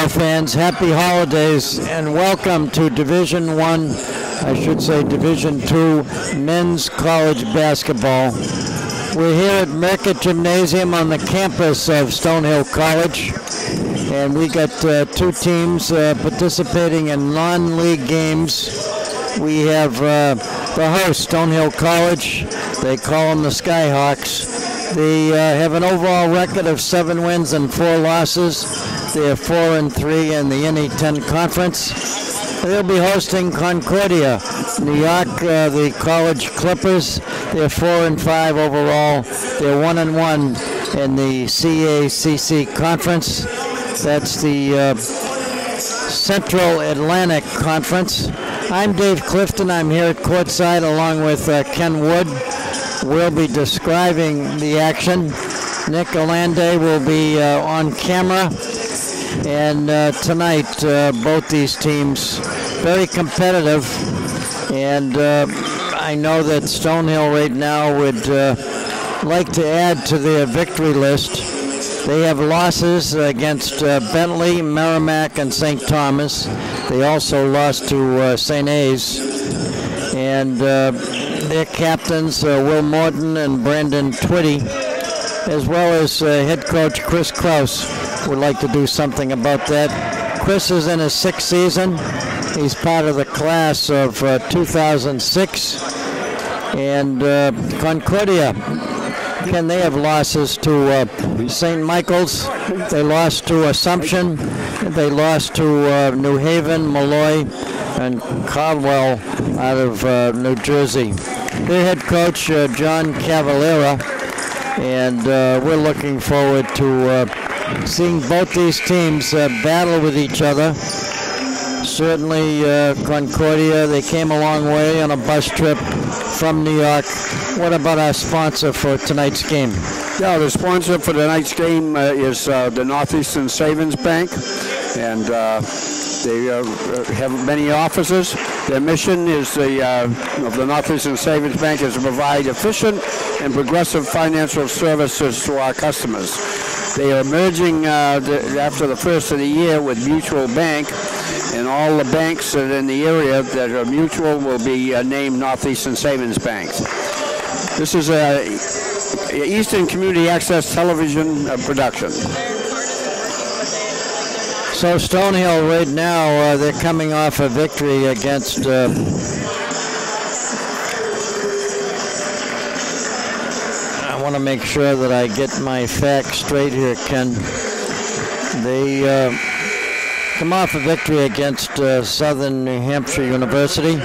Stonehill fans, happy holidays and welcome to Division II men's college basketball. We're here at Merckett Gymnasium on the campus of Stonehill College, and we got two teams participating in non-league games. We have the host, Stonehill College. They call them the Skyhawks. They have an overall record of 7 wins and 4 losses. They're 4-3 in the NE10 conference. They'll be hosting Concordia, New York, the College Clippers. They're 4-5 overall. They're 1-1 in the CACC conference. That's the Central Atlantic Conference. I'm Dave Clifton. I'm here at courtside along with Ken Wood. We'll be describing the action. Nick Alande will be on camera. And tonight, both these teams very competitive. And I know that Stonehill right now would like to add to their victory list. They have losses against Bentley, Merrimack, and St. Thomas. They also lost to St. A's. And their captains, Will Morton and Brandon Twitty, as well as head coach Chris Kraus, would like to do something about that. Chris is in his 6th season. He's part of the class of 2006. And Concordia, again, they have losses to St. Michael's. They lost to Assumption. They lost to New Haven, Malloy, and Caldwell out of New Jersey. Their head coach, John Cavalera, and we're looking forward to seeing both these teams battle with each other. Certainly Concordia, they came a long way on a bus trip from New York. What about our sponsor for tonight's game? Yeah, the sponsor for tonight's game is the Northeastern Savings Bank, and they have many offices. Their mission is of the Northeastern Savings Bank is to provide efficient and progressive financial services to our customers. They are merging after the first of the year with Mutual Bank, and all the banks that are in the area that are mutual will be named Northeastern Savings Bank. This is a Eastern Community Access Television production. So Stonehill right now, they're coming off a victory against I want to make sure that I get my facts straight here, Ken. They come off a victory against Southern New Hampshire University.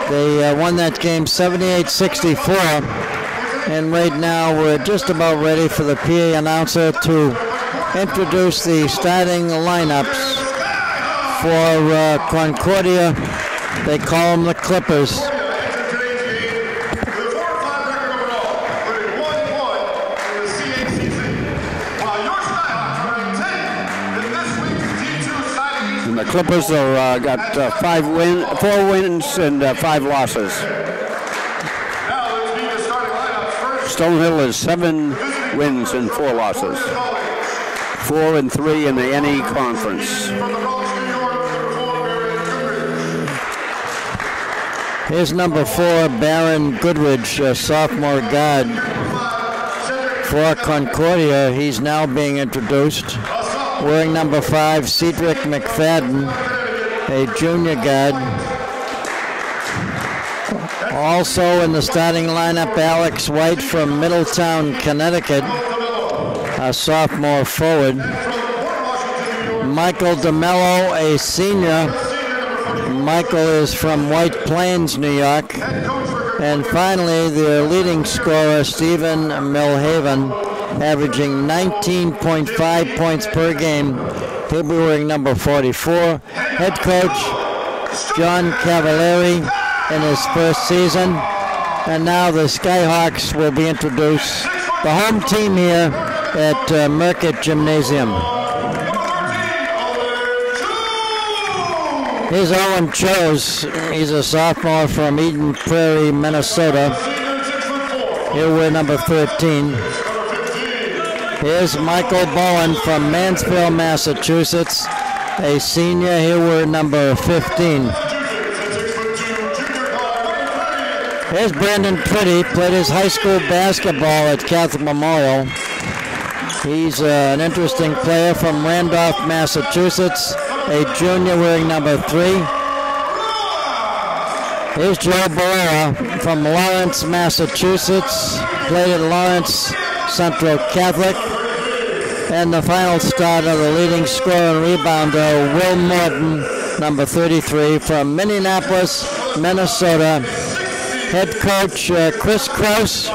They won that game 78-64, and right now we're just about ready for the PA announcer to introduce the starting lineups for Concordia. They call them the Clippers. And the Clippers are got 4 wins and 5 losses. Stonehill is 7 wins and 4 losses. 4-3 in the NE conference. Here's number 4, Baron Goodrich, a sophomore guard for Concordia. He's now being introduced. Wearing number 5, Cedric McFadden, a junior guard. Also in the starting lineup, Alex White from Middletown, Connecticut, a sophomore forward. Michael DeMello, a senior. Michael is from White Plains, New York. And finally, their leading scorer, Stephen Milhaven, averaging 19.5 points per game. He'll be wearing number 44. Head coach, John Cavalieri, in his first season. And now the Skyhawks will be introduced. The home team here at Merckett Gymnasium. Here's Owen Chose. He's a sophomore from Eden Prairie, Minnesota. He'll wear number 13. Here's Michael Bowen from Mansfield, Massachusetts, a senior. He wore number 15. Here's Brandon Twitty, played his high school basketball at Catholic Memorial. He's an interesting player from Randolph, Massachusetts, a junior wearing number 3. Here's Joe Barrera from Lawrence, Massachusetts, played at Lawrence Central Catholic. And the final start of the leading scorer and rebounder, Will Morton, number 33, from Minneapolis, Minnesota. Head coach Chris Krause,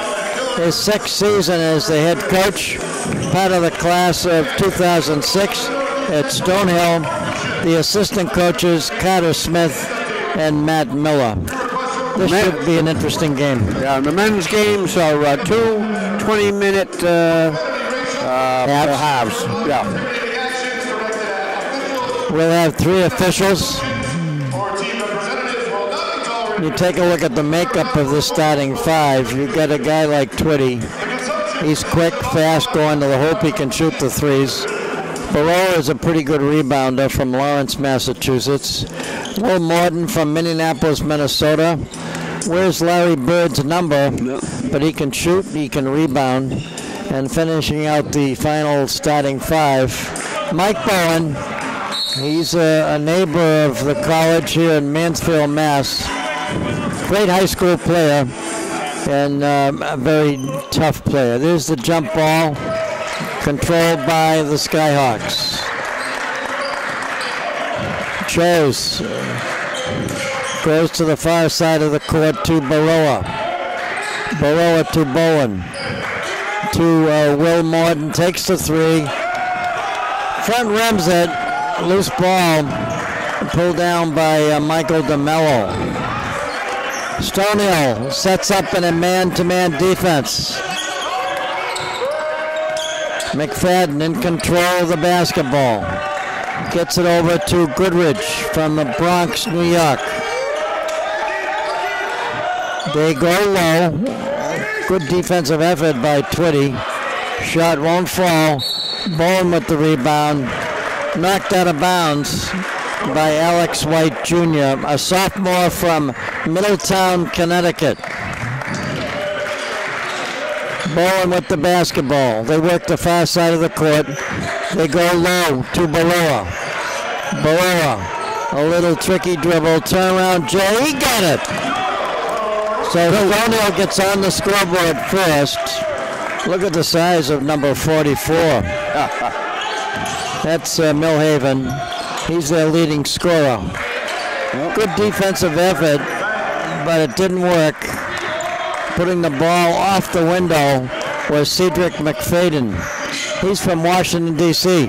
his 6th season as the head coach, part of the class of 2006 at Stonehill. The assistant coaches, Carter Smith and Matt Miller. This should be an interesting game. Yeah, the men's games are 2 20-minute halves. Yeah. We'll have 3 officials. You take a look at the makeup of the starting 5. You've got a guy like Twitty. He's quick, fast, going to the hoop. He can shoot the threes. Barrow is a pretty good rebounder from Lawrence, Massachusetts. Will Morton from Minneapolis, Minnesota. Where's Larry Bird's number? But he can shoot, he can rebound. And finishing out the final starting 5, Mike Bowen. He's a neighbor of the college here in Mansfield, Mass. Great high school player and a very tough player. There's the jump ball, controlled by the Skyhawks. Chose goes to the far side of the court to Baroa. Baroa to Bowen. To Will Morton, takes the 3. Front rims it, loose ball, pulled down by Michael DeMello. Stonehill sets up in a man-to-man defense. McFadden in control of the basketball. Gets it over to Goodrich from the Bronx, New York. They go low. Good defensive effort by Twitty. Shot won't fall. Bowen with the rebound. Knocked out of bounds by Alex White Jr., a sophomore from Middletown, Connecticut. Bowen with the basketball. They work the far side of the court. They go low to Barrera. Barrera, a little tricky dribble. Turnaround, Jay, he got it. So Stonehill gets on the scoreboard first. Look at the size of number 44. That's Millhaven. He's their leading scorer. Good defensive effort, but it didn't work. Putting the ball off the window was Cedric McFadden. He's from Washington, D.C.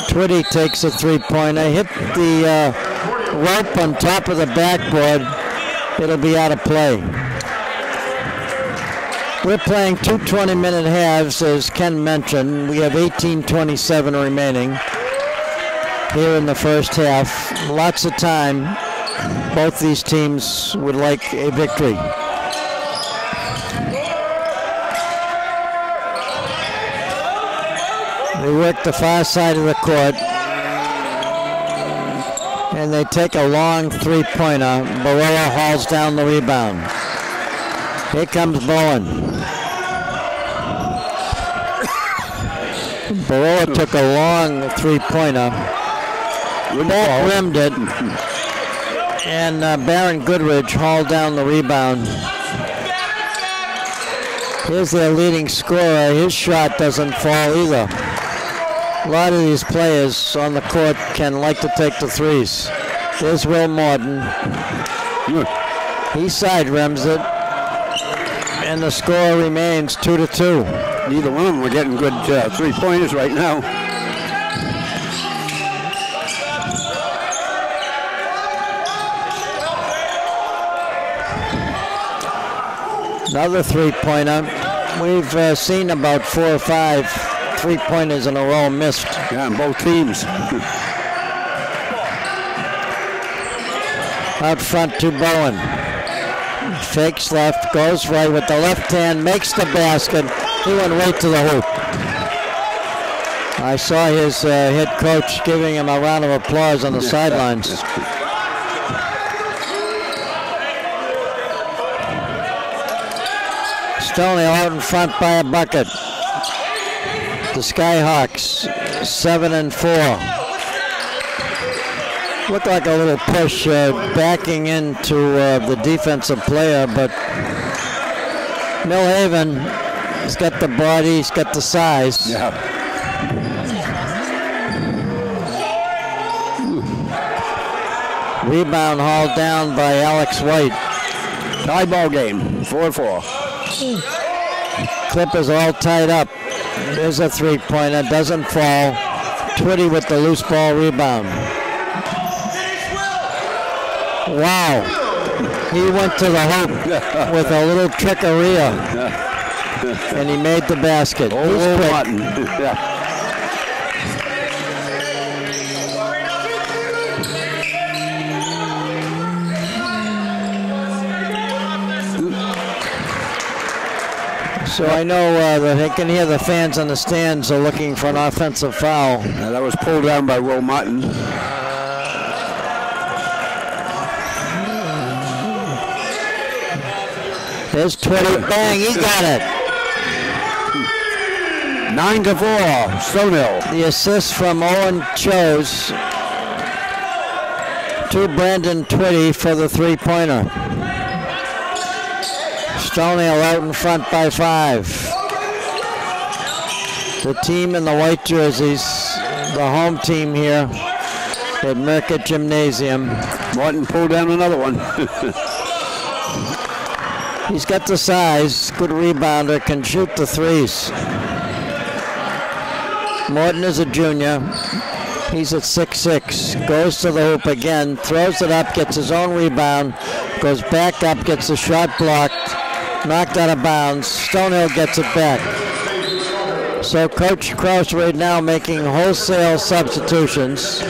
Twitty takes a 3-pointer. Hit the rope on top of the backboard. It'll be out of play. We're playing 2 20-minute halves, as Ken mentioned. We have 18:27 remaining here in the first half. Lots of time. Both these teams would like a victory. They work the far side of the court, and they take a long 3-pointer. Barrera hauls down the rebound. Here comes Bowen. Barrera took a long 3-pointer. Both rimmed it, and Baron Goodrich hauled down the rebound. Here's their leading scorer. His shot doesn't fall either. A lot of these players on the court can like to take the threes. There's Will Morton. He side rims it, and the score remains 2-2. Neither one of them are getting good 3-pointers right now. Another 3-pointer. We've seen about 4 or 5 3-pointers in a row missed. Yeah, on both teams. Out front to Bowen. Fakes left, goes right with the left hand, makes the basket. He went right to the hoop. I saw his head coach giving him a round of applause on the sidelines. Stonehill out in front by a bucket. The Skyhawks 7-4. Looked like a little push backing into the defensive player, but Millhaven has got the body, he's got the size. Yeah. Rebound hauled down by Alex White. Tie ball game, 4-4. Clippers all tied up. There's a three-pointer, doesn't fall. Twitty with the loose ball rebound. Wow. He went to the hoop with a little trickeria. And he made the basket. He's quick. Yeah. So I know that I can hear the fans on the stands are looking for an offensive foul. That was pulled down by Will Martin. There's Twitty, bang, he got it. 9-4, Stonehill. The assist from Owen Chose to Brandon Twitty for the three-pointer. Stonehill out in front by 5. The team in the white jerseys, the home team here at Mercott Gymnasium. Martin pulled down another one. He's got the size, good rebounder, can shoot the threes. Morton is a junior. He's at 6'6", goes to the hoop again, throws it up, gets his own rebound, goes back up, gets the shot blocked, knocked out of bounds. Stonehill gets it back. So Coach Kraus right now making wholesale substitutions.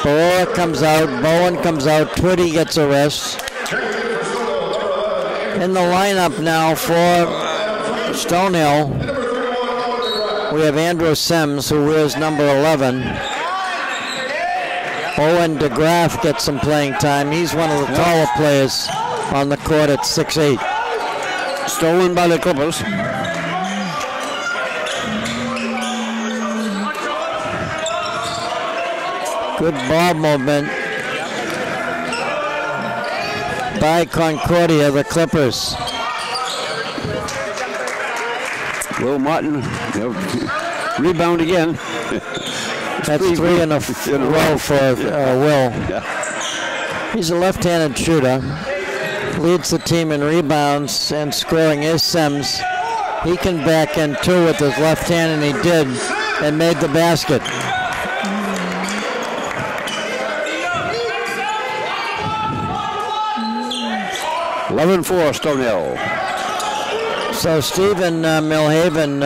Barora comes out, Bowen comes out, Twitty gets a rest. In the lineup now for Stonehill, we have Andrew Sims, who wears number 11. Owen DeGraff gets some playing time. He's one of the taller players on the court at 6'8". Stolen by the Clippers. Good ball movement by Concordia, the Clippers. Will Martin, rebound again. That's three in a row for Will. Yeah. He's a left-handed shooter. Leads the team in rebounds and scoring is Sims. He can back in two with his left hand, and he did, and made the basket. (11-4) Stonehill. So Stephen Millhaven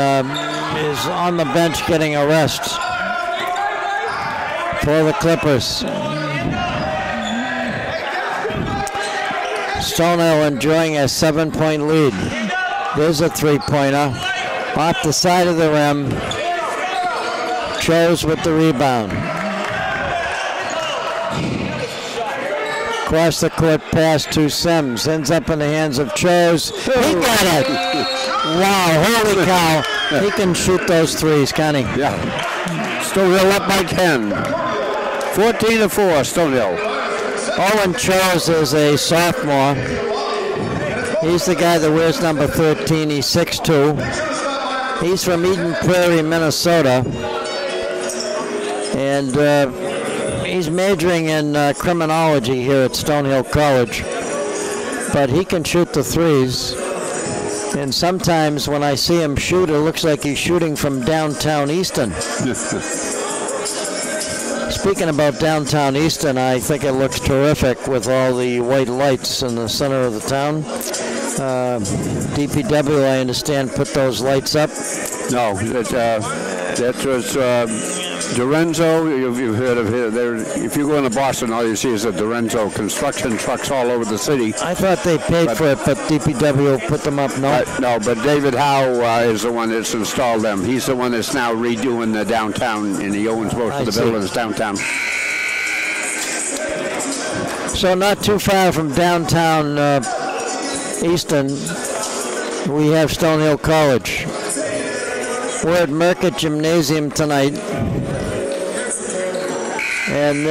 is on the bench getting a rest for the Clippers. Stonehill enjoying a 7-point lead. There's a three-pointer off the side of the rim. Chose with the rebound. Across the court pass to Sims. Ends up in the hands of Chose. He got it. Wow, holy cow. He can shoot those threes, can he? Yeah. Stonehill up by 10. 14-4, Stonehill. Owen Chose is a sophomore. He's the guy that wears number 13. He's 6'2". He's from Eden Prairie, Minnesota. And he's majoring in criminology here at Stonehill College. But he can shoot the threes. And sometimes when I see him shoot, it looks like he's shooting from downtown Easton. Speaking about downtown Easton, I think it looks terrific with all the white lights in the center of the town. DPW, I understand, put those lights up. No, that was Dorenzo, you've heard of it. If you go into Boston, all you see is the Dorenzo construction trucks all over the city. I thought they paid for it, but DPW put them up. No, but David Howe is the one that's installed them. He's the one that's now redoing the downtown, and he owns most of the buildings downtown. So not too far from downtown Easton, we have Stonehill College. We're at Merckett Gymnasium tonight. And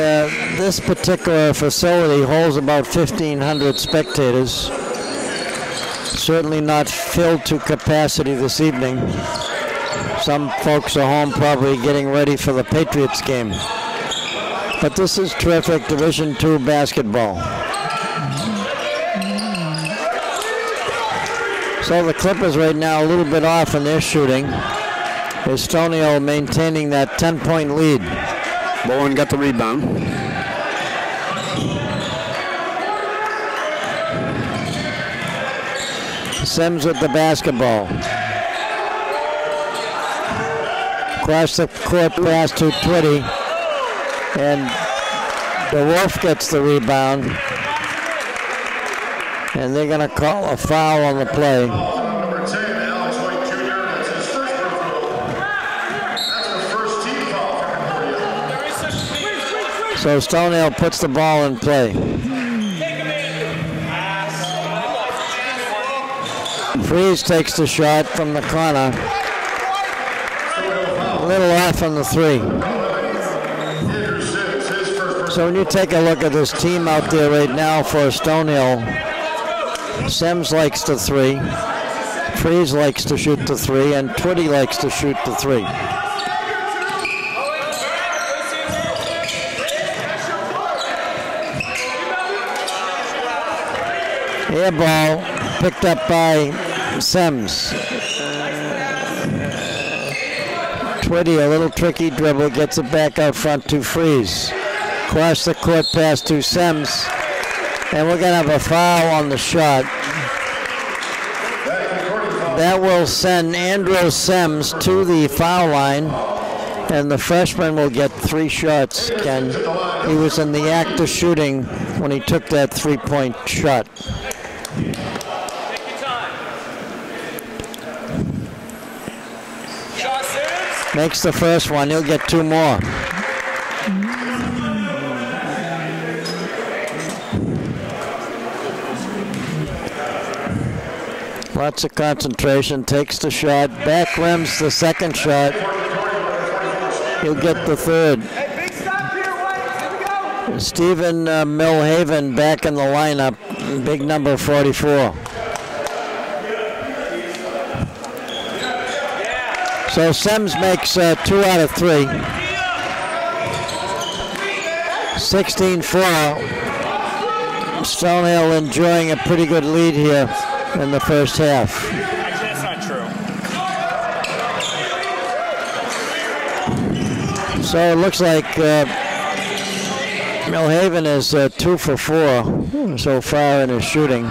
this particular facility holds about 1,500 spectators. Certainly not filled to capacity this evening. Some folks are home probably getting ready for the Patriots game. But this is terrific Division II basketball. So the Clippers right now a little bit off in their shooting. Is Stonehill maintaining that 10-point lead. Bowen got the rebound. Sims with the basketball. Across the court pass to Twitty. And the Wolf gets the rebound. And they're going to call a foul on the play. So Stonehill puts the ball in play. Freeze takes the shot from the corner. A little off on the three. So when you take a look at this team out there right now for Stonehill, Sims likes the three, Freeze likes to shoot the three, and Twitty likes to shoot the three. Air ball picked up by Sims. Twitty, a little tricky dribble, gets it back out front to Freeze. Across the court pass to Sims. And we're going to have a foul on the shot. That will send Andrew Sims to the foul line. And the freshman will get 3 shots. Ken, he was in the act of shooting when he took that 3-point shot. Makes the first one. He'll get 2 more. Lots of concentration. Takes the shot. Back rims the second shot. He'll get the third. Stephen Milhaven back in the lineup. Big number 44. So Sims makes 2 out of 3. 16-4. Stonehill enjoying a pretty good lead here in the first half. Actually, that's not true. So it looks like Milhaven is 2 for 4 so far in his shooting.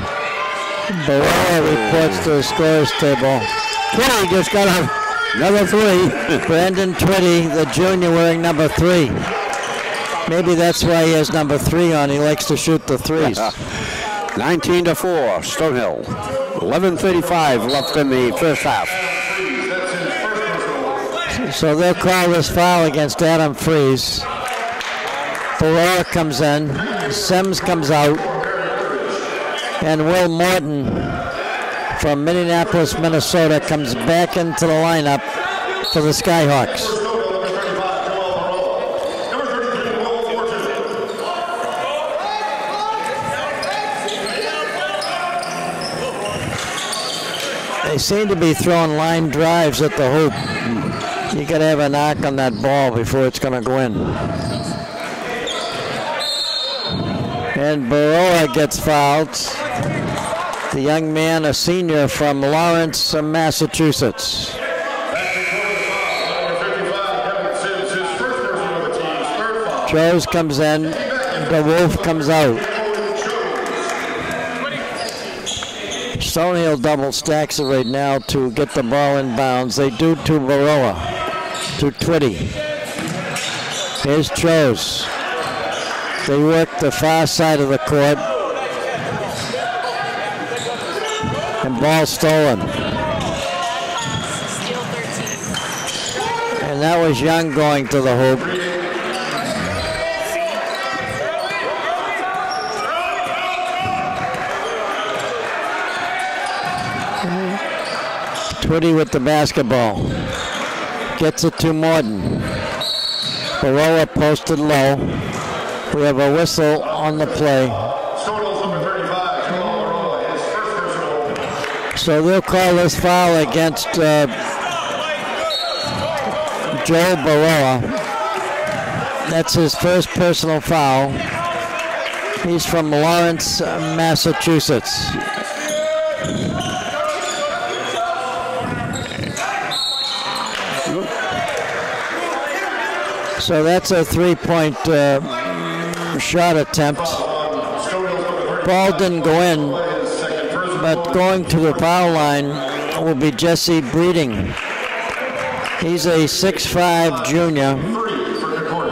Barella reports to the scores table. Twitty just got another 3. Brandon Twitty, the junior, wearing number 3. Maybe that's why he has number 3 on. He likes to shoot the threes. 19-4, Stonehill. 11:35 left in the first half. So they'll call this foul against Adam Freeze. Barella comes in. Sims comes out. And Will Morton from Minneapolis, Minnesota, comes back into the lineup for the Skyhawks. They seem to be throwing line drives at the hoop. You got to have a knock on that ball before it's going to go in. And Baroa gets fouled. The young man, a senior from Lawrence, Massachusetts. Joes comes in. The Wolf comes out. Stonehill double stacks it right now to get the ball in bounds. They do to Baroa, to Twitty. Here's Chose. They work the far side of the court. And ball stolen. And that was Young going to the hoop. Twitty with the basketball. Gets it to Morden. Baroa posted low. We have a whistle on the play. So they'll call this foul against Joe Baroa. That's his first personal foul. He's from Lawrence, Massachusetts. So that's a three-point shot attempt. Ball didn't go in, but going to the foul line will be Jesse Breeding. He's a 6'5" junior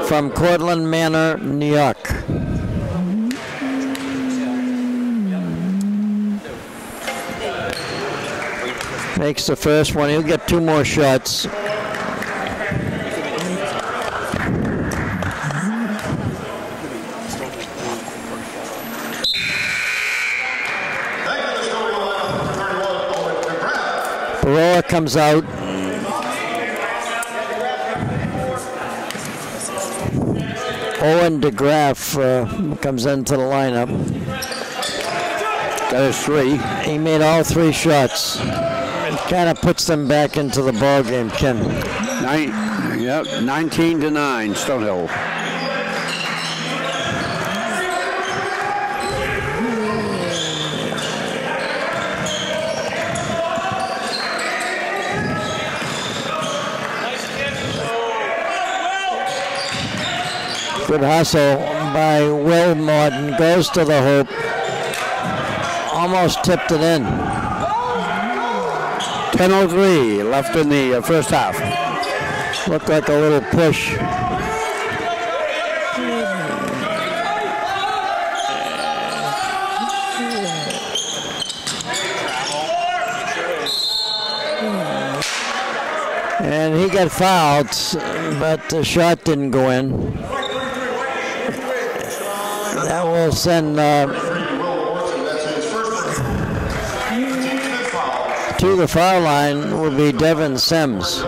from Cortland Manor, New York. Makes the first one. He'll get two more shots. Baroa comes out. Owen DeGraff comes into the lineup. That is three. He made all three shots. Kind of puts them back into the ball game, Ken. 19-9, Stonehill. Good hustle by Will Morton. Goes to the hoop. Almost tipped it in. 10:03 left in the first half. Looked like a little push. And he got fouled, but the shot didn't go in. That will send to the foul line will be Devin Sims.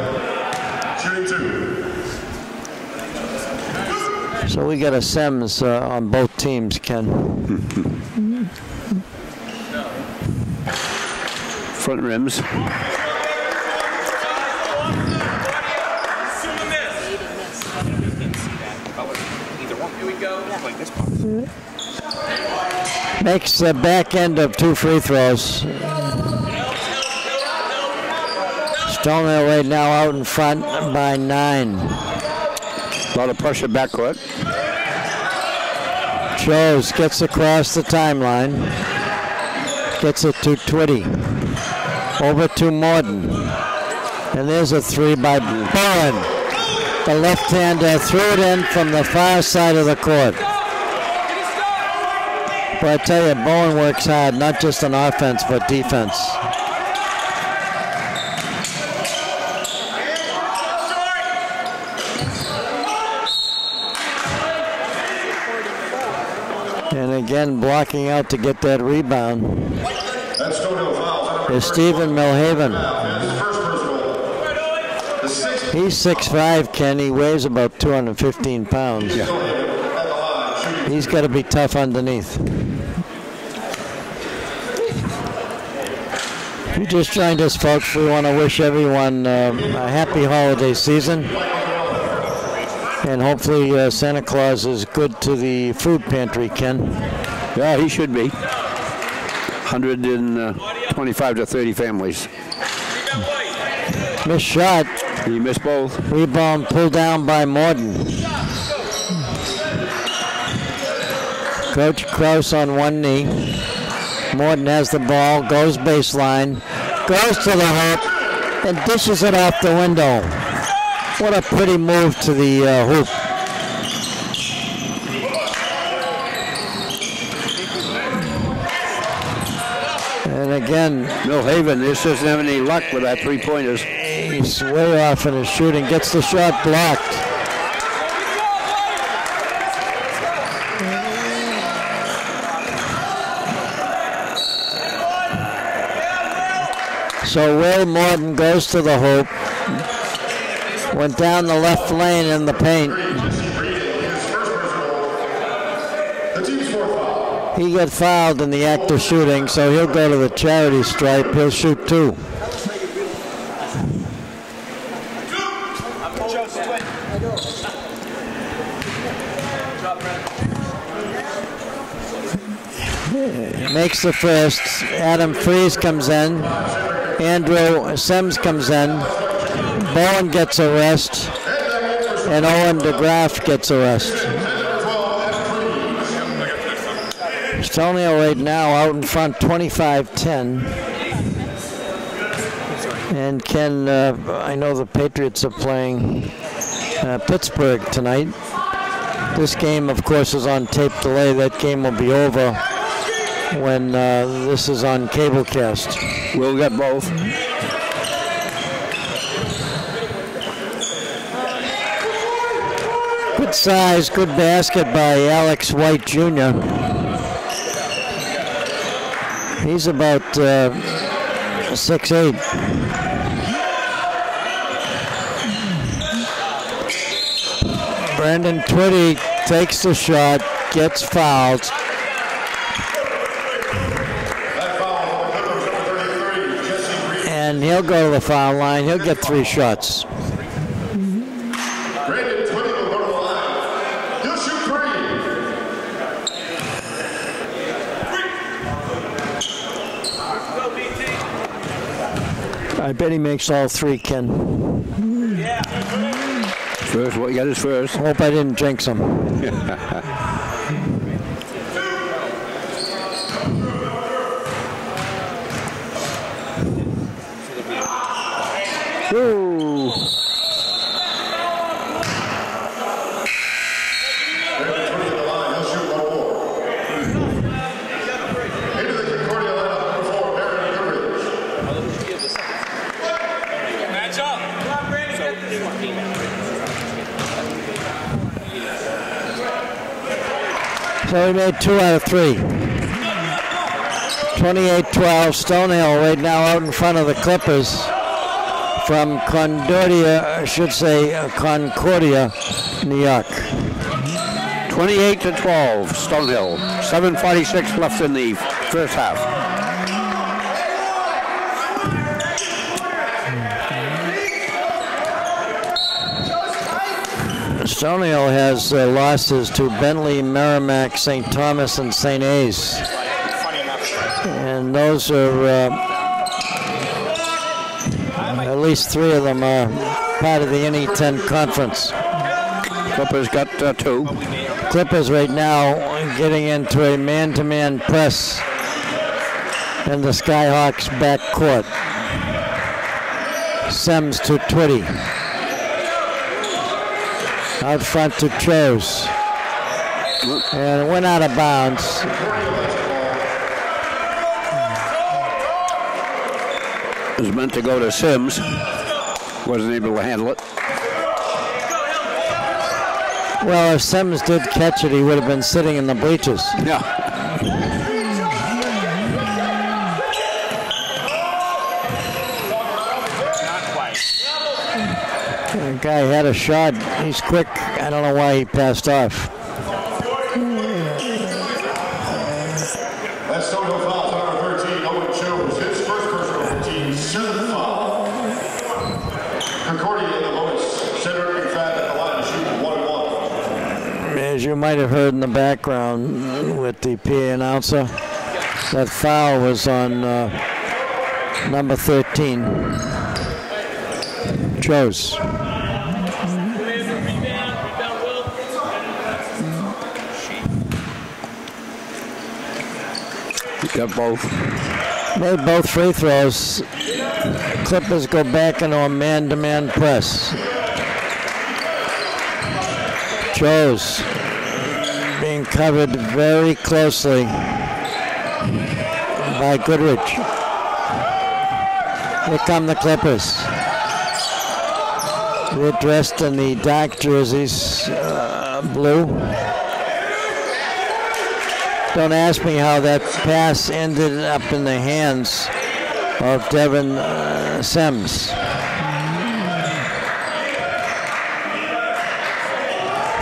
So we got a Sims on both teams, Ken. Front rims. Makes the back end of two free throws. Stonehill right now out in front by 9. A lot of pressure backcourt. Chose gets across the timeline. Gets it to Twitty. Over to Morden. And there's a three by Bowen. The left-hander threw it in from the far side of the court. But I tell you, Bowen works hard, not just on offense, but defense. And again, blocking out to get that rebound is Stephen Milhaven. He's 6'5", Ken. He weighs about 215 pounds. Yeah. He's got to be tough underneath. If you just joined us, folks, we want to wish everyone a happy holiday season. And hopefully Santa Claus is good to the food pantry, Ken. Yeah, he should be. 125 to 30 families. Missed shot. He missed both. Rebound pulled down by Morden. Coach Kraus on one knee. Morden has the ball, goes baseline, goes to the hoop, and dishes it off the window. What a pretty move to the hoop. again, Millhaven, this doesn't have any luck with that three-pointers. he's way off in his shooting. Gets the shot blocked. So Will Morton goes to the hoop. Went down the left lane in the paint. He got fouled in the act of shooting, so he'll go to the charity stripe. He'll shoot 2. Makes the first. Adam Fries comes in. Andrew Sims comes in. Bowen gets a rest. And Owen DeGraff gets a rest. Stonehill right now out in front 25-10. And Ken, I know the Patriots are playing Pittsburgh tonight. This game, of course, is on tape delay. That game will be over when this is on cablecast. We'll get both. Good size, good basket by Alex White Jr. He's about 6'8". Brandon Twitty takes the shot, gets fouled. And he'll go to the foul line. He'll get 3 shots. Brandon Twitty will go to the line. He'll shoot 3. I bet he makes all 3, Ken. First, what you got is first. Hope I didn't jinx him. Woo! So he made 2 out of 3. 28-12. Stonehill right now out in front of the Clippers from Concordia, New York. 28-12, Stonehill. 7:46 left in the first half. Stonehill has losses to Bentley, Merrimack, St. Thomas, and St. A's. And those are, at least 3 of them are part of the NE10 conference. Clippers got 2. Clippers right now getting into a man-to-man press in the Skyhawks backcourt. Sims to Twitty. Out front to Chose. And it went out of bounds. It was meant to go to Sims. Wasn't able to handle it. Well, if Sims did catch it, he would have been sitting in the bleachers. Yeah. The guy had a shot. He's quick. I don't know why he passed off. That's Stonehill foul, number 13. Owen Chose, his first personal 14, 7th foul. Concordia in the lowest center and fat at the line to shoot 1-1. As you might have heard in the background with the PA announcer, that foul was on number 13, Chose. Got both. Made both free throws. Clippers go back into a man-to-man press. Chose being covered very closely by Goodrich. Here come the Clippers. They're dressed in the dark jerseys, blue. Don't ask me how that pass ended up in the hands of Devin Sims.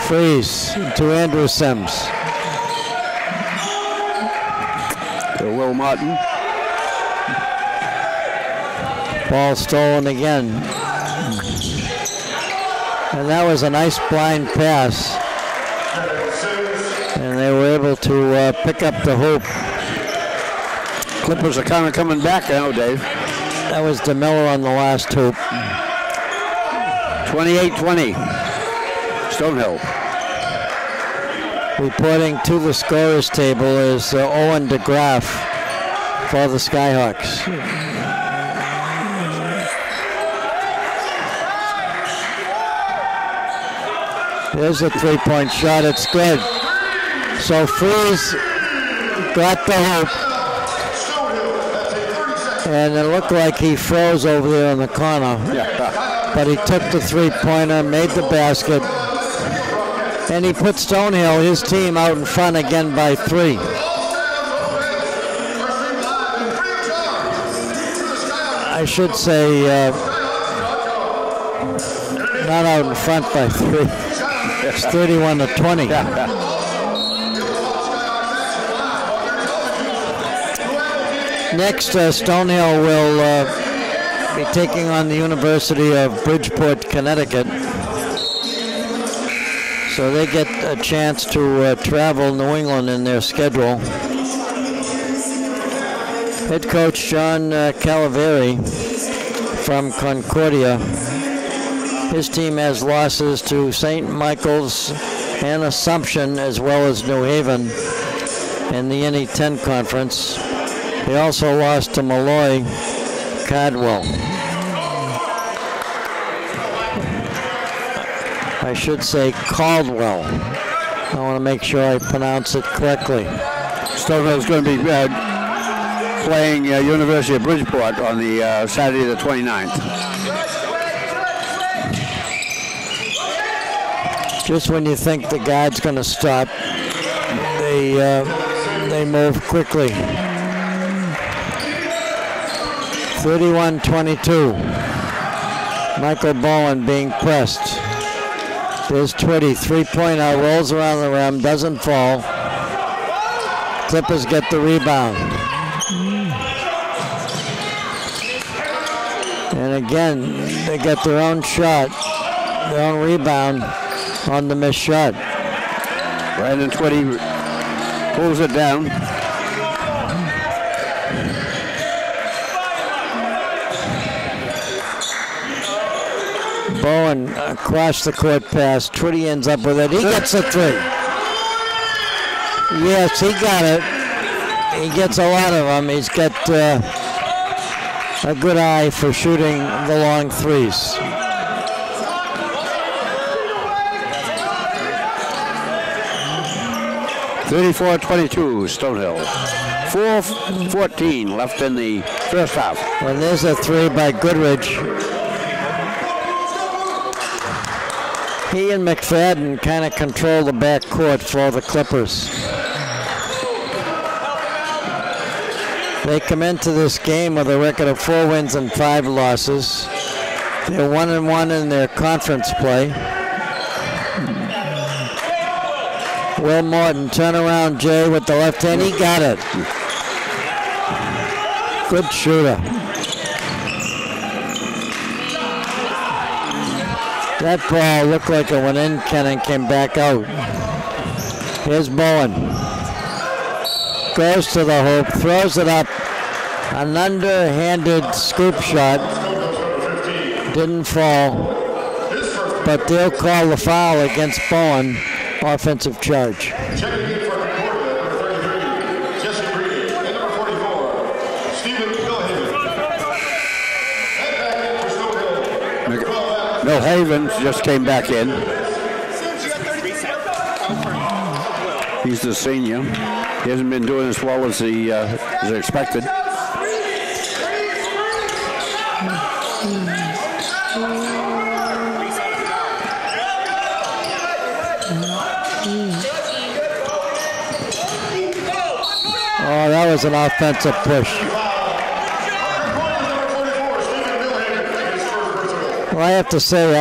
Freeze to Andrew Sims. To Will Martin. Ball stolen again. And that was a nice blind pass. And they were able to pick up the hoop. Clippers are kind of coming back now, Dave. That was DeMiller on the last hoop. 28-20. Stonehill. Reporting to the scorers table is Owen DeGraff for the Skyhawks. There's a three-point shot. It's good. So Freeze got the hoop. And it looked like he froze over there in the corner. But he took the three-pointer, made the basket. And he put Stonehill, his team, out in front again by 3. I should say not out in front by 3. It's 31-20. Next, Stonehill will be taking on the University of Bridgeport, Connecticut. So they get a chance to travel New England in their schedule. Head coach John Calaveri from Concordia. His team has losses to St. Michael's and Assumption, as well as New Haven in the NE10 conference. He also lost to Malloy Cardwell. I should say Caldwell. I want to make sure I pronounce it correctly. Stonehill's going to be playing University of Bridgeport on the Saturday the 29th. Just when you think the guard's going to stop, they move quickly. 31-22. Michael Bowen being pressed. There's Twitty, three-pointer, rolls around the rim, doesn't fall. Clippers get the rebound. And again, they get their own shot, their own rebound on the missed shot. Brandon Twitty pulls it down. Bowen across the court pass. Twitty ends up with it. He gets a 3. Yes, he got it. He gets a lot of them. He's got a good eye for shooting the long threes. (34-22) Stonehill. 4:14 left in the first half. And there's a 3 by Goodrich. He and McFadden kind of control the backcourt for the Clippers. They come into this game with a record of 4 wins and 5 losses. They're 1-1 in their conference play. Will Morton, turn around, Jay, with the left hand. He got it. Good shooter. That ball looked like it went in, Ken, and came back out. Here's Bowen. Goes to the hoop, throws it up. An underhanded scoop shot. Didn't fall. But they'll call the foul against Bowen. Offensive charge. Checking in for Concordia, number 33, Jesse Breeden, and number 44, Stephen Millhaven. And back in for Stonehill. Millhaven just came back in. He's the senior. He hasn't been doing as well as he as expected. Oh, that was an offensive push. Well, I have to say,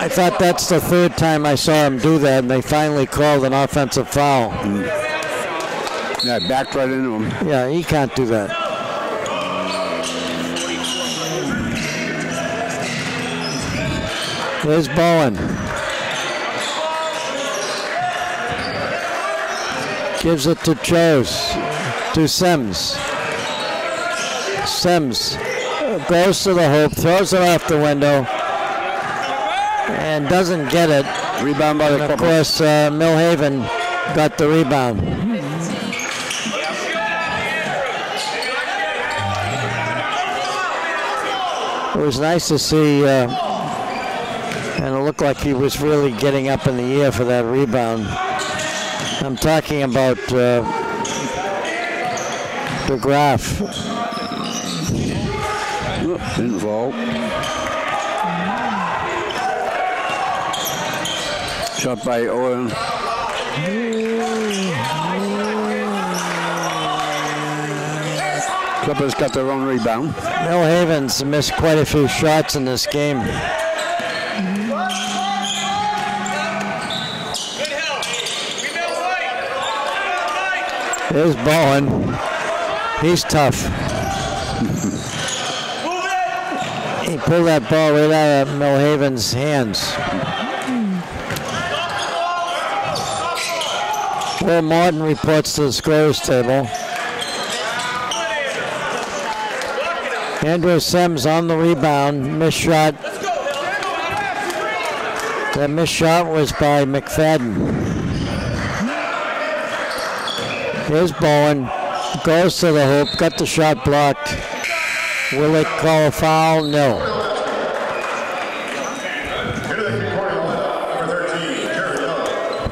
I thought that's the third time I saw him do that, and they finally called an offensive foul. Yeah, backed right into him. Yeah, he can't do that. There's Bowen. Gives it to to Sims. Sims goes to the hoop, throws it off the window, and doesn't get it. Rebound by the Clippers. Of course, Millhaven got the rebound. It was nice to see, and it looked like he was really getting up in the air for that rebound. I'm talking about DeGraff. Didn't fall. Shot by Owen. Clippers got their own rebound. Millhaven's missed quite a few shots in this game. There's Bowen. He's tough. He pulled that ball right out of Millhaven's hands. Will Martin reports to the scorers table. Andrew Sims on the rebound, missed shot. That missed shot was by McFadden. Here's Bowen, goes to the hoop, got the shot blocked. Will it call a foul? No.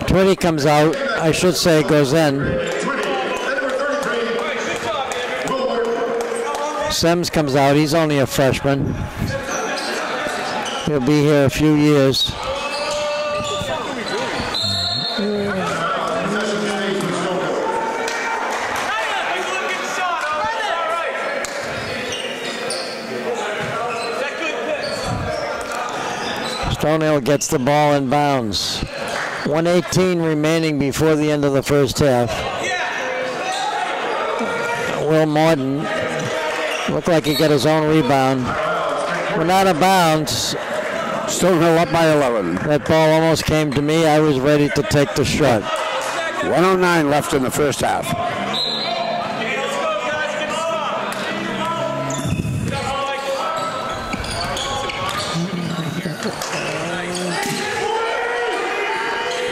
20 comes out, I should say goes in. Sims comes out, he's only a freshman. He'll be here a few years. Stonehill gets the ball in bounds. 1:18 remaining before the end of the first half. Will Martin looked like he got his own rebound. Went out of bounds. Stonehill up by 11. That ball almost came to me. I was ready to take the shot. 1:09 left in the first half.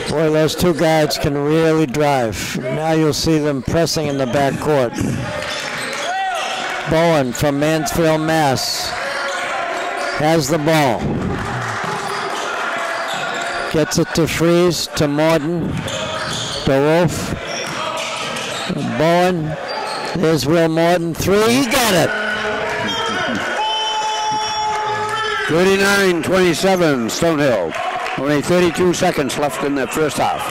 Boy, those two guards can really drive. Now you'll see them pressing in the backcourt. Bowen from Mansfield, Mass. Has the ball. Gets it to Freeze, to Morton, to Wolf. Bowen. There's Will Morton. Three. He got it. 39-27, Stonehill. Only 32 seconds left in the first half.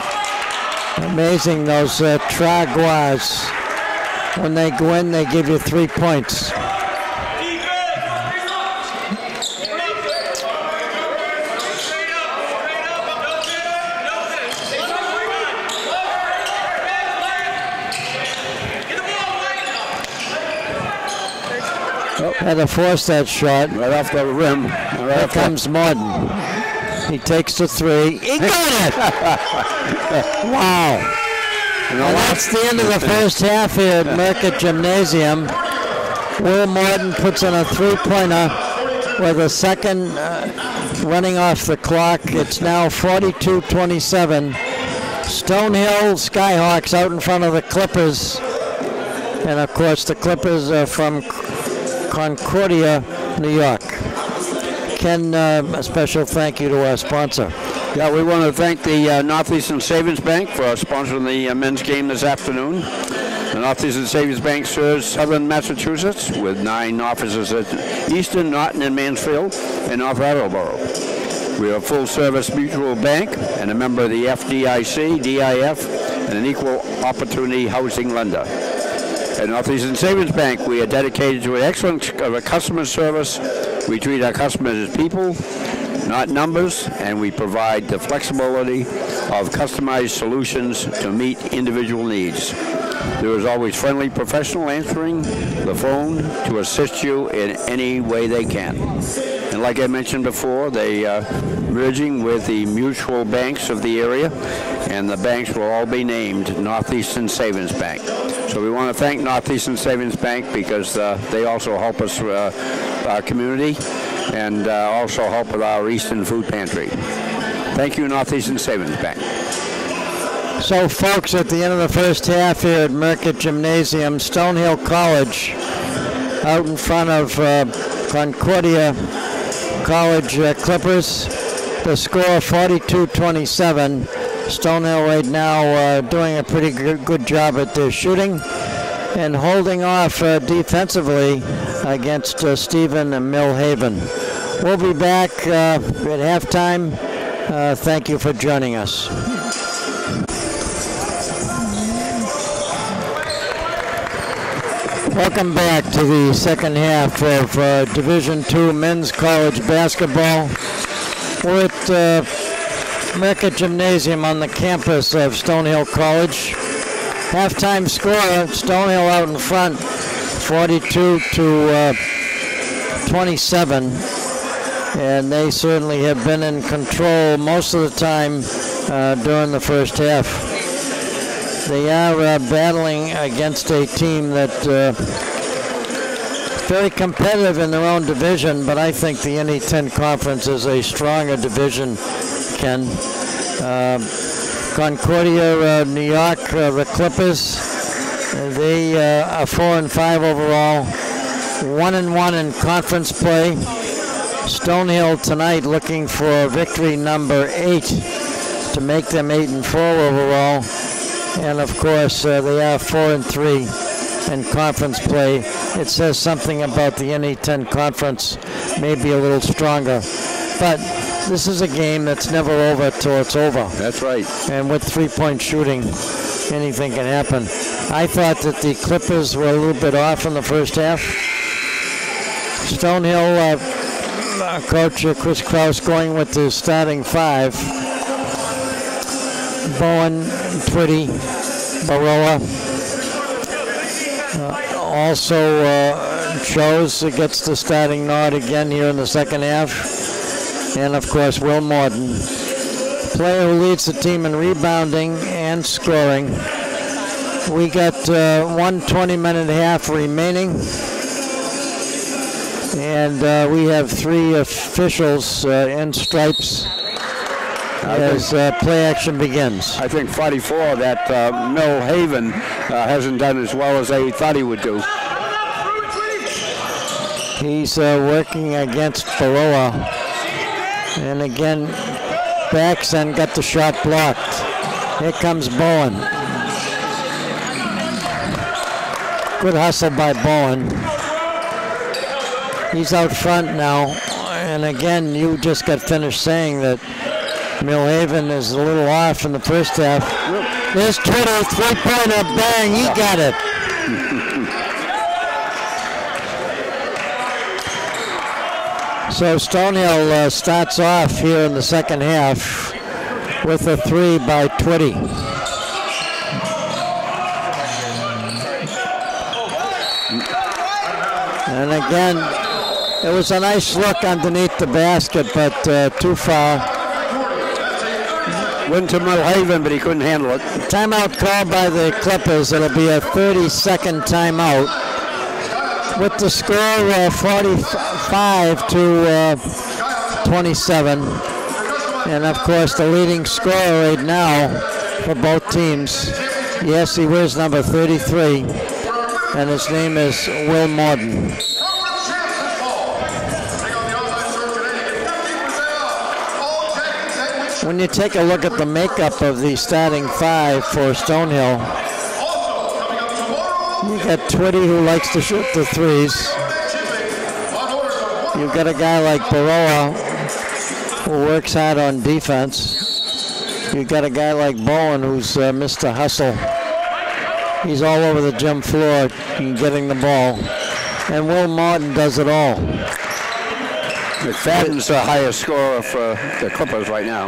Amazing, those Traguas. When they go in, they give you 3 points. Had to force that shot. Right off the rim. Here comes Martin. He takes the three. He got it! Wow. And that's the end of the first half here at Merckett Gymnasium. Will Martin puts in a three-pointer with a second running off the clock. It's now 42-27. Stonehill Skyhawks out in front of the Clippers. And, of course, the Clippers are from Concordia, New York. Ken, a special thank you to our sponsor. Yeah, we want to thank the Northeastern Savings Bank for sponsoring the men's game this afternoon. The Northeastern Savings Bank serves southern Massachusetts with 9 offices at Easton, Norton, and Mansfield, and North Attleboro. We are a full-service mutual bank and a member of the FDIC, DIF, and an equal opportunity housing lender. At Northeastern Savings Bank, we are dedicated to an excellent customer service. We treat our customers as people, not numbers, and we provide the flexibility of customized solutions to meet individual needs. There is always friendly professional answering the phone to assist you in any way they can. And like I mentioned before, they are merging with the mutual banks of the area, and the banks will all be named Northeastern Savings Bank. So we want to thank Northeastern Savings Bank because they also help us, our community, and also help with our Eastern Food Pantry. Thank you, Northeastern Savings Bank. So, folks, at the end of the first half here at Merckett Gymnasium, Stonehill College out in front of Concordia College Clippers. The score 42-27. Stonehill right now doing a pretty good job at their shooting and holding off defensively against Stephen and Millhaven. We'll be back at halftime. Thank you for joining us. Welcome back to the second half of Division II men's college basketball. We're at Merckett Gymnasium on the campus of Stonehill College. Halftime score, Stonehill out in front, 42-27. And they certainly have been in control most of the time during the first half. They are battling against a team that very competitive in their own division, but I think the NE10 Conference is a stronger division, Ken. Concordia, New York, the Clippers, they are 4-5 overall, 1-1 in conference play. Stonehill tonight looking for victory number 8 to make them 8-4 overall. And of course, they are 4-3 in conference play. It says something about the NE10 Conference, maybe a little stronger. But this is a game that's never over till it's over. That's right. And with three-point shooting, anything can happen. I thought that the Clippers were a little bit off in the first half. Stonehill coach Chris Krause going with the starting 5. Bowen, Twitty, Baroa. Also Chose gets the starting nod again here in the second half. And of course, Will Morton, player who leads the team in rebounding and scoring. We got 1 20-minute half remaining. And we have 3 officials in stripes as play action begins. I think 44 that Millhaven hasn't done as well as they thought he would do. He's working against Baroa. And again, backs and got the shot blocked. Here comes Bowen. Good hustle by Bowen. He's out front now. And again, you just got finished saying that Millhaven is a little off in the first half. There's Twitter, three-pointer, bang, he got it. So Stonehill starts off here in the second half with a 3 by Twitty. And again, it was a nice look underneath the basket, but too far. Went to Millhaven, but he couldn't handle it. Timeout called by the Clippers. It'll be a 30-second timeout. With the score 45-27. And of course, the leading scorer right now for both teams. Yes, he wears number 33. And his name is Will Morton. When you take a look at the makeup of the starting 5 for Stonehill, you got Twitty who likes to shoot the threes. You've got a guy like Baroa who works hard on defense. You got a guy like Bowen who's Mr. Hustle. He's all over the gym floor getting the ball. And Will Martin does it all. McFadden's the highest scorer for the Clippers right now.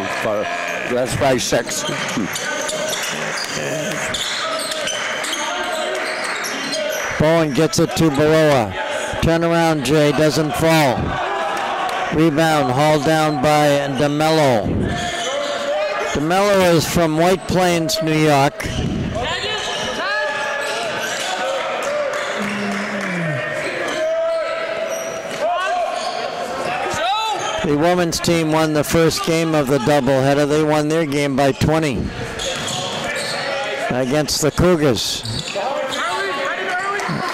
That's by 6. Bowen gets it to Baroa. Turn around, Jay, doesn't fall. Rebound hauled down by DeMello. DeMello is from White Plains, New York. The women's team won the first game of the doubleheader. They won their game by 20 against the Cougars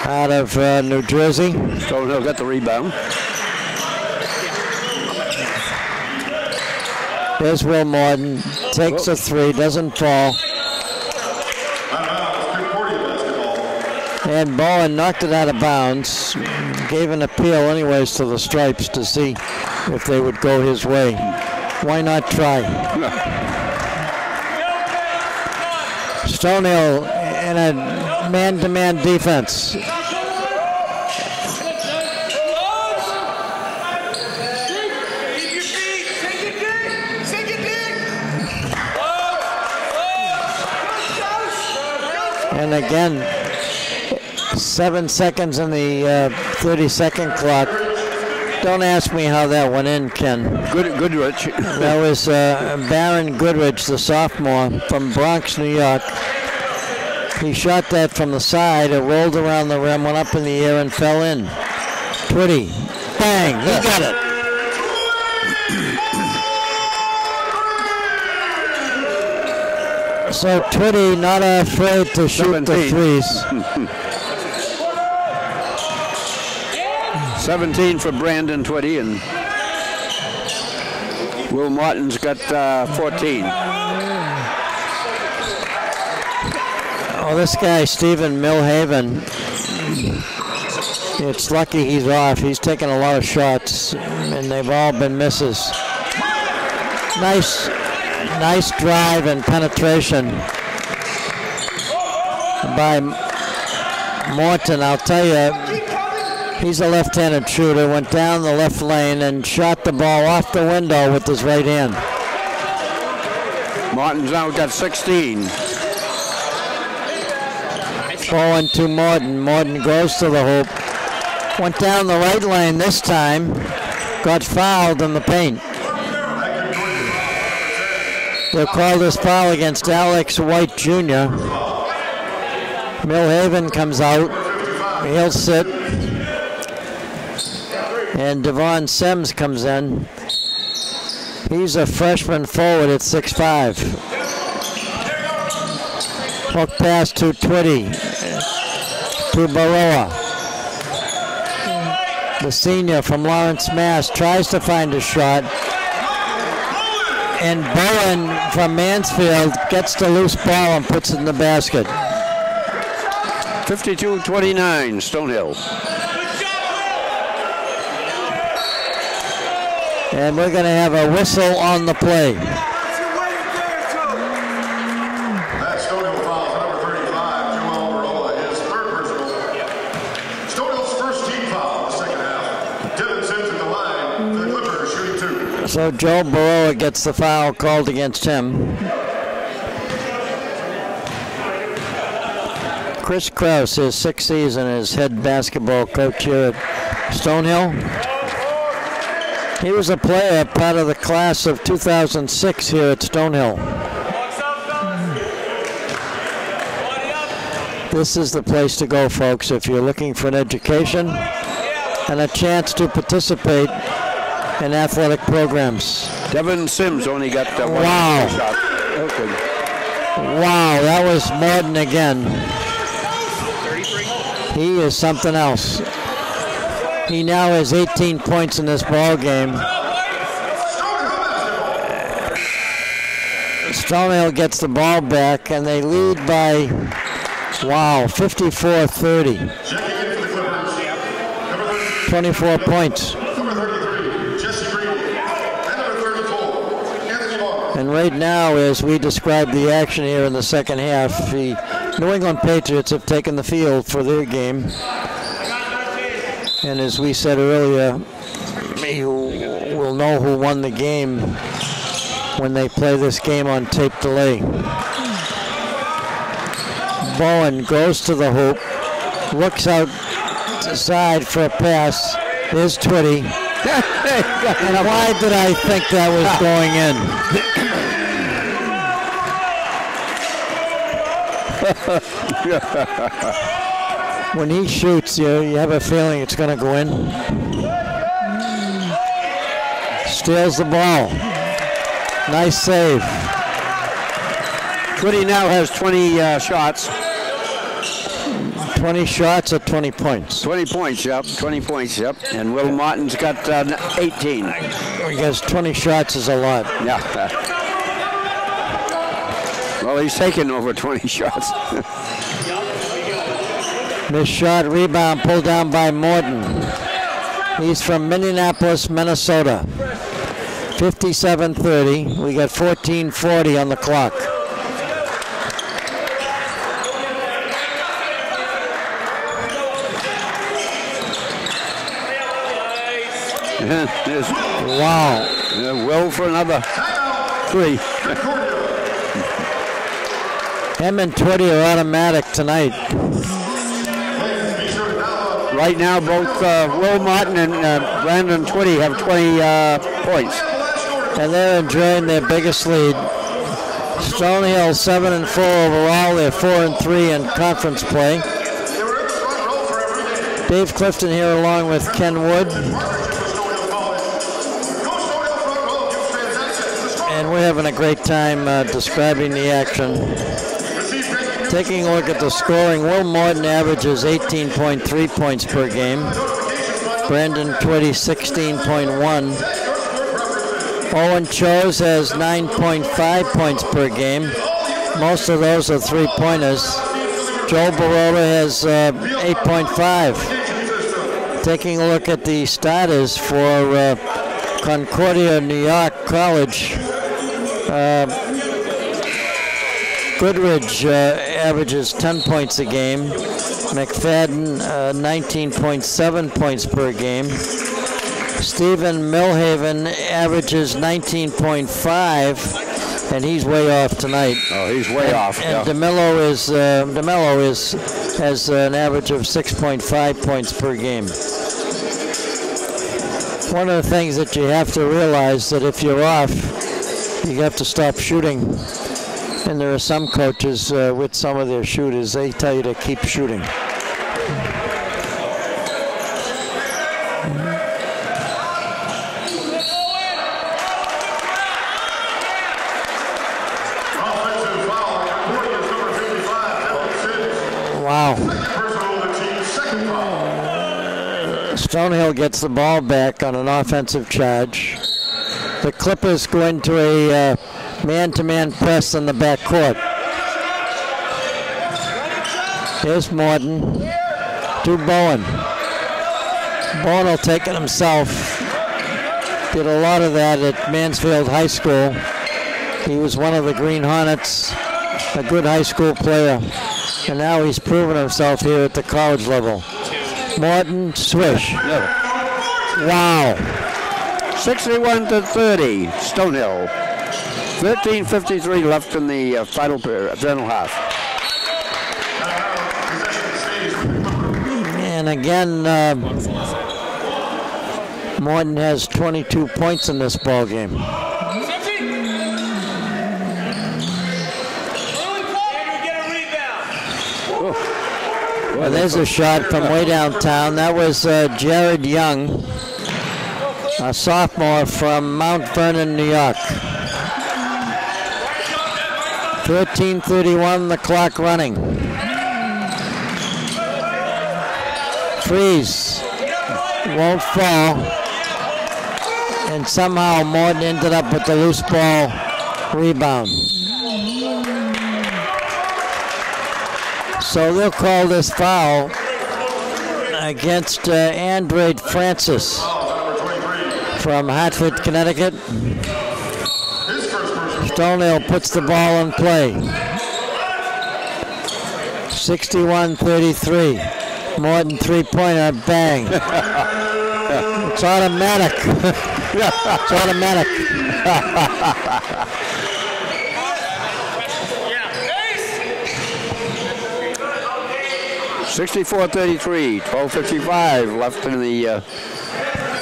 out of New Jersey. Stonehill got the rebound. There's Will Martin, takes a 3, doesn't fall. And Bowen knocked it out of bounds. Gave an appeal anyways to the Stripes to see if they would go his way. Why not try? Stonehill in a man-to-man defense. And again, 7 seconds in the 30-second clock. Don't ask me how that went in, Ken. Goodrich. That was Baron Goodrich, the sophomore from Bronx, New York. He shot that from the side. It rolled around the rim, went up in the air, and fell in. Twitty. Bang! He got it. So Twitty not afraid to shoot 17. the threes. 17 for Brandon Twitty, and Will Martin's got 14. Oh, this guy, Stephen Milhaven, it's lucky he's off. He's taken a lot of shots, and they've all been misses. Nice drive and penetration by Morton. I'll tell you, he's a left-handed shooter, went down the left lane and shot the ball off the window with his right hand. Martin's now got 16. Bowen to Morton. Morton goes to the hoop. Went down the right lane this time. Got fouled in the paint. They'll call this foul against Alex White Jr. Milhaven comes out. He'll sit. And Devon Sims comes in. He's a freshman forward at 6'5". Hook pass to Twitty. To Baroa. The senior from Lawrence, Mass. Tries to find a shot. And Bowen from Mansfield gets the loose ball and puts it in the basket. 52-29, Stonehill. And we're going to have a whistle on the play. That's Stonehill foul, number 35, Joel Baroa, his third personal. Stonehill's first team foul in the second half. Devin Sims at the line, the Clippers shooting 2. So Joe Baroa gets the foul called against him. Chris Krause, his 6th season as head basketball coach here at Stonehill. He was a player, part of the class of 2006 here at Stonehill. This is the place to go, folks, if you're looking for an education and a chance to participate in athletic programs. Devin Sims only got the one Wow. shot. Okay. Wow, that was Morton again. He is something else. He now has 18 points in this ball game. Stonehill gets the ball back, and they lead by, wow, 54-30. 24 points. Number 33, Jesse Green. And number 34, And right now, as we describe the action here in the second half, the New England Patriots have taken the field for their game. And as we said earlier, you will know who won the game when they play this game on tape delay. Bowen goes to the hoop, looks out the side for a pass. Here's Twitty. And why did I think that was going in? When he shoots, you have a feeling it's going to go in. Steals the ball. Nice save. Twitty now has 20 shots. 20 shots at 20 points. 20 points, yep. 20 points, yep. And Will Martin's got 18. I guess 20 shots is a lot. Yeah. Well, he's taken over 20 shots. This shot, rebound, pulled down by Morton. He's from Minneapolis, Minnesota. 57-30. We got 14:40 on the clock. Wow. Will for another 3. Him and Twitty are automatic tonight. Right now, both Will Martin and Brandon Twitty have 20 points. And they're enjoying their biggest lead. Stonehill 7-4 overall. They're 4-3 in conference play. Dave Clifton here along with Ken Wood. And we're having a great time describing the action. Taking a look at the scoring, Will Morton averages 18.3 points per game. Brandon Twitty 16.1. Owen Chose has 9.5 points per game. Most of those are three-pointers. Joe Baroda has 8.5. Taking a look at the starters for Concordia, New York College. Goodridge averages 10 points a game. McFadden 19.7 points per game. Stephen Milhaven averages 19.5, and he's way off tonight. Oh, he's way off. And yeah. DeMello has an average of 6.5 points per game. One of the things that you have to realize that if you're off, you have to stop shooting. And there are some coaches with some of their shooters, they tell you to keep shooting. Wow. Stonehill gets the ball back on an offensive charge. The Clippers go into a man-to-man press in the backcourt. Here's Morton to Bowen. Bowen will take it himself. Did a lot of that at Mansfield High School. He was one of the Green Hornets, a good high school player. And now he's proven himself here at the college level. Morton, swish. Wow. 61-30, Stonehill. 13:53 left in the final half. And again, Morton has 22 points in this ball game. Well, there's a shot from way downtown. That was Jared Young, a sophomore from Mount Vernon, New York. 13:31, the clock running. Freeze, won't fall. And somehow Morton ended up with the loose ball rebound. So they'll call this foul against Andrade Francis from Hartford, Connecticut. Stonehill puts the ball in play. 61-33. More than three-pointer, bang. It's automatic. It's automatic. 64-33, 12:55 left in the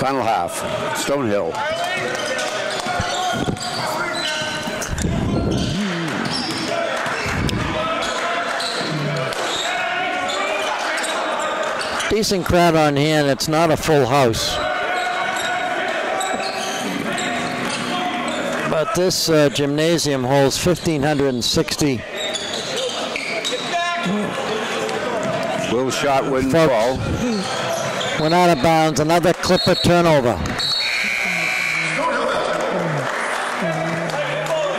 final half. Stonehill. Decent crowd on hand. It's not a full house. But this gymnasium holds 1,560. Will shot wouldn't fall. Went out of bounds. Another Clipper turnover.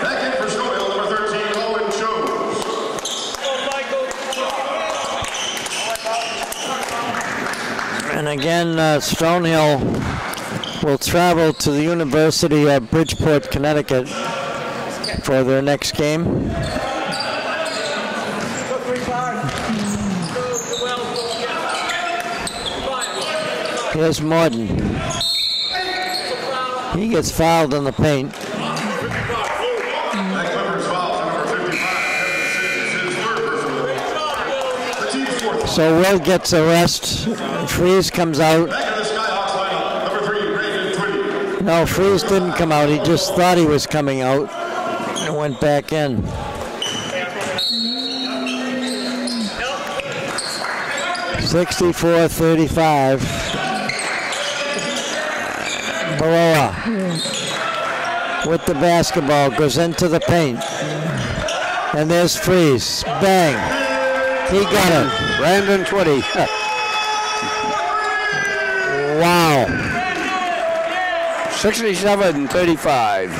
Back in for Stonehill, number 13, Owen Jones. And again, Stonehill will travel to the University of Bridgeport, Connecticut for their next game. Here's Morton. He gets fouled in the paint. So Will gets a rest. Freeze comes out. No, Freeze didn't come out. He just thought he was coming out and went back in. (64-35). Baroa with the basketball goes into the paint. And there's Freeze. Bang. He got it. Brandon Twitty. Wow. 67-35.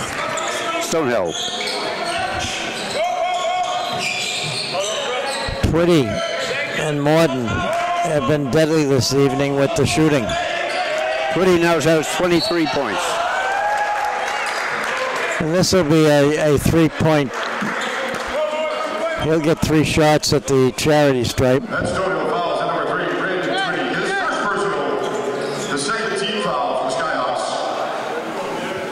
Stonehill. Twitty and Morton have been deadly this evening with the shooting. Twitty now has 23 points. And this will be a three-point. He'll get 3 shots at the charity stripe. That's Stonehill fouls at number 3, Brandon Twitty. His first personal. The second team foul for the Skyhawks.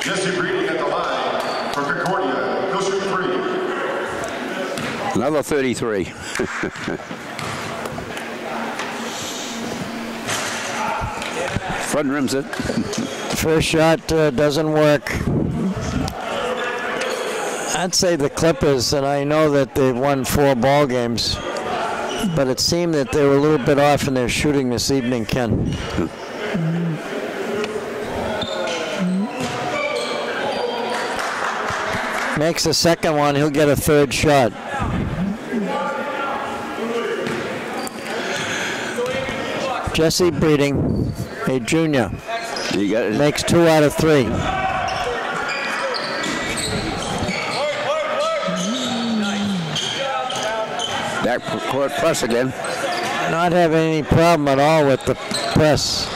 Jesse Breeding at the line for Concordia. He'll shoot 3. Another 33. Front rims it. First shot doesn't work. I'd say the Clippers, and I know that they've won 4 ball games, but it seemed that they were a little bit off in their shooting this evening, Ken. Makes the second one, he'll get a third shot. Jesse Breeding, a junior, You got it. makes 2 out of 3. Back court press again. Not having any problem at all with the press.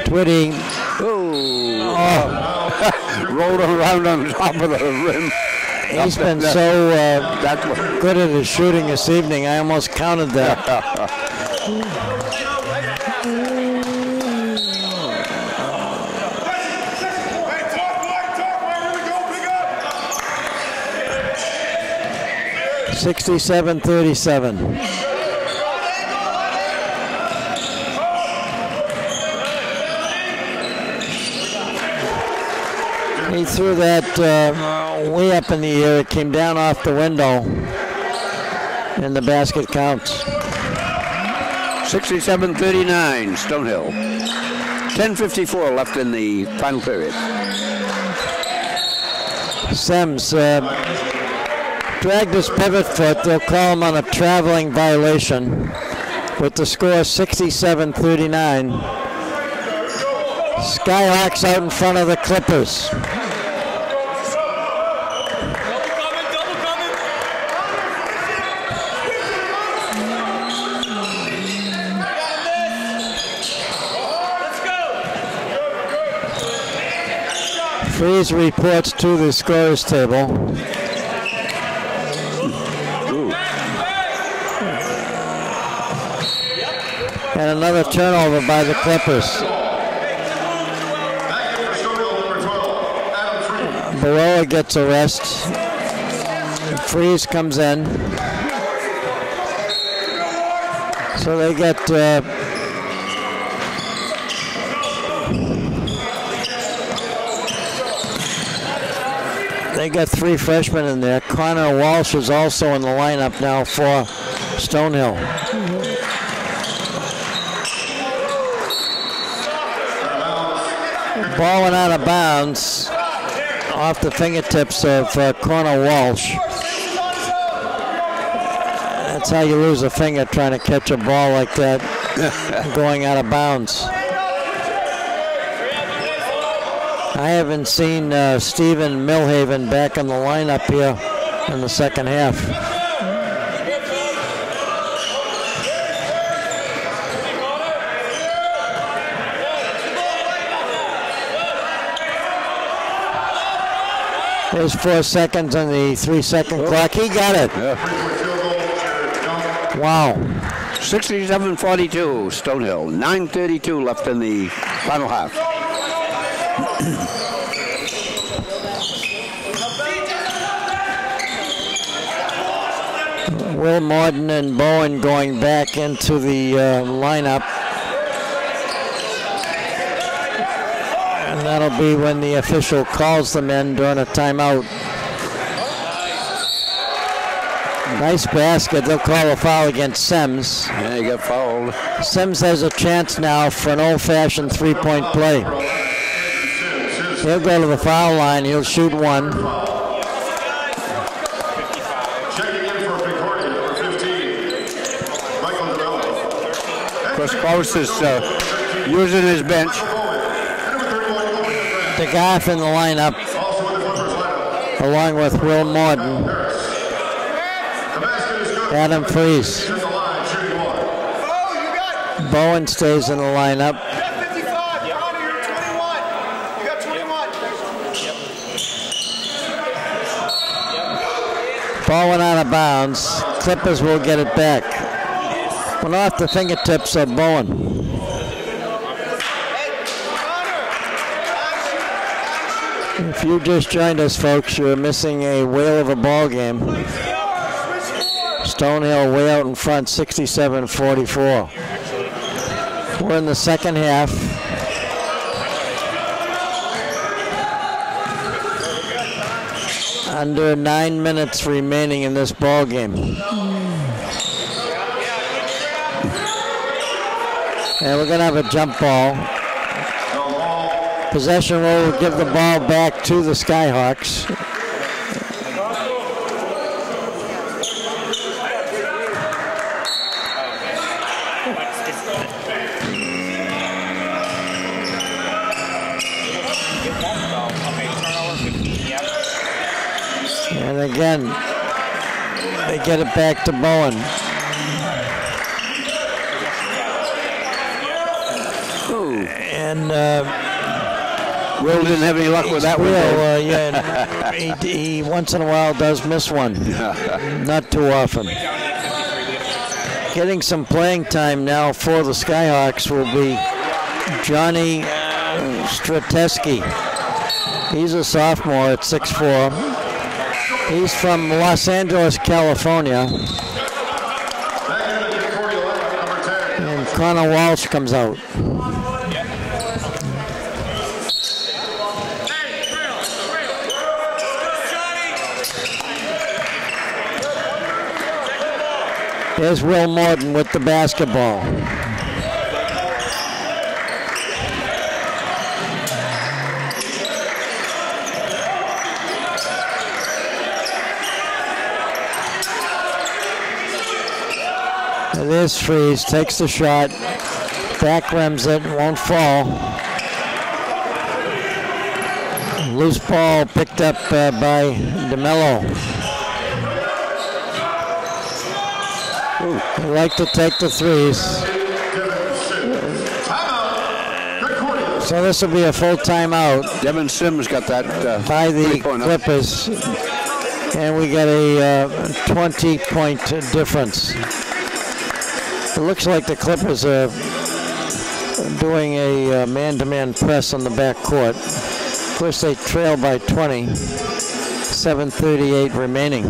Twitty. Rolled around on top of the rim. He's been so good at his shooting this evening. I almost counted that. (67-37). He threw that way up in the air. It came down off the window, and the basket counts. 67-39, Stonehill. 10:54 left in the final period. Sims dragged his pivot foot. They'll call him on a traveling violation. With the score 67-39. Skyhawks out in front of the Clippers. Freeze reports to the scorer's table. And another turnover by the Clippers. Baroa gets a rest. Freeze comes in. So they get three freshmen in there. Connor Walsh is also in the lineup now for Stonehill. Ball went out of bounds off the fingertips of Connor Walsh. That's how you lose a finger trying to catch a ball like that going out of bounds. I haven't seen Stephen Milhaven back in the lineup here in the second half. There's 4 seconds on the 3-second clock. He got it. Yeah. Wow. 67-42, Stonehill. 9:32 left in the final half. Will Morton and Bowen going back into the lineup. And that'll be when the official calls them in during a timeout. Nice basket. They'll call a foul against Sims. Yeah, he got fouled. Sims has a chance now for an old-fashioned three-point play. He'll go to the foul line. He'll shoot one. Checking in for Concordia for 15. Michael DeMello. Of course, Klaus is using his bench. DeGoff in the lineup, along with Will Morton. Adam Freeze. Bowen stays in the lineup. Ball went out of bounds. Clippers will get it back. Went off the fingertips of Bowen. If you just joined us, folks, you're missing a whale of a ball game. Stonehill way out in front, 67-44. We're in the second half. Under 9 minutes remaining in this ball game. And we're going to have a jump ball. Possession will give the ball back to the Skyhawks. And again, they get it back to Bowen. And Will didn't have any luck with that one. Yeah, he once in a while does miss one. Not too often. Getting some playing time now for the Skyhawks will be Johnny Strateski. He's a sophomore at 6'4". He's from Los Angeles, California. And Connor Walsh comes out. There's Will Morton with the basketball. There's Freeze, takes the shot, back rims it, won't fall. Loose ball picked up by DeMello. They like to take the threes. So this will be a full timeout. Devin Sims got that by the three-pointer. Clippers. And we got a 20-point difference. It looks like the Clippers are doing a man-to-man press on the back court. Of course, they trail by 20, 7:38 remaining.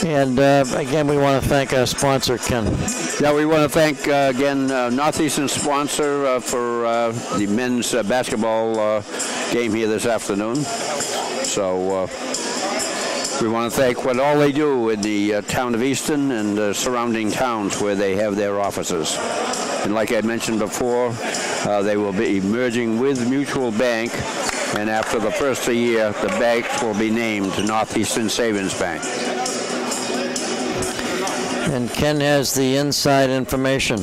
And again, we want to thank our sponsor, Ken. Yeah, we want to thank again Northeastern sponsor for the men's basketball game here this afternoon. So we want to thank what all they do in the town of Easton and the surrounding towns where they have their offices. And like I mentioned before, they will be merging with Mutual Bank, and after the first of the year, the banks will be named Northeastern Savings Bank. And Ken has the inside information.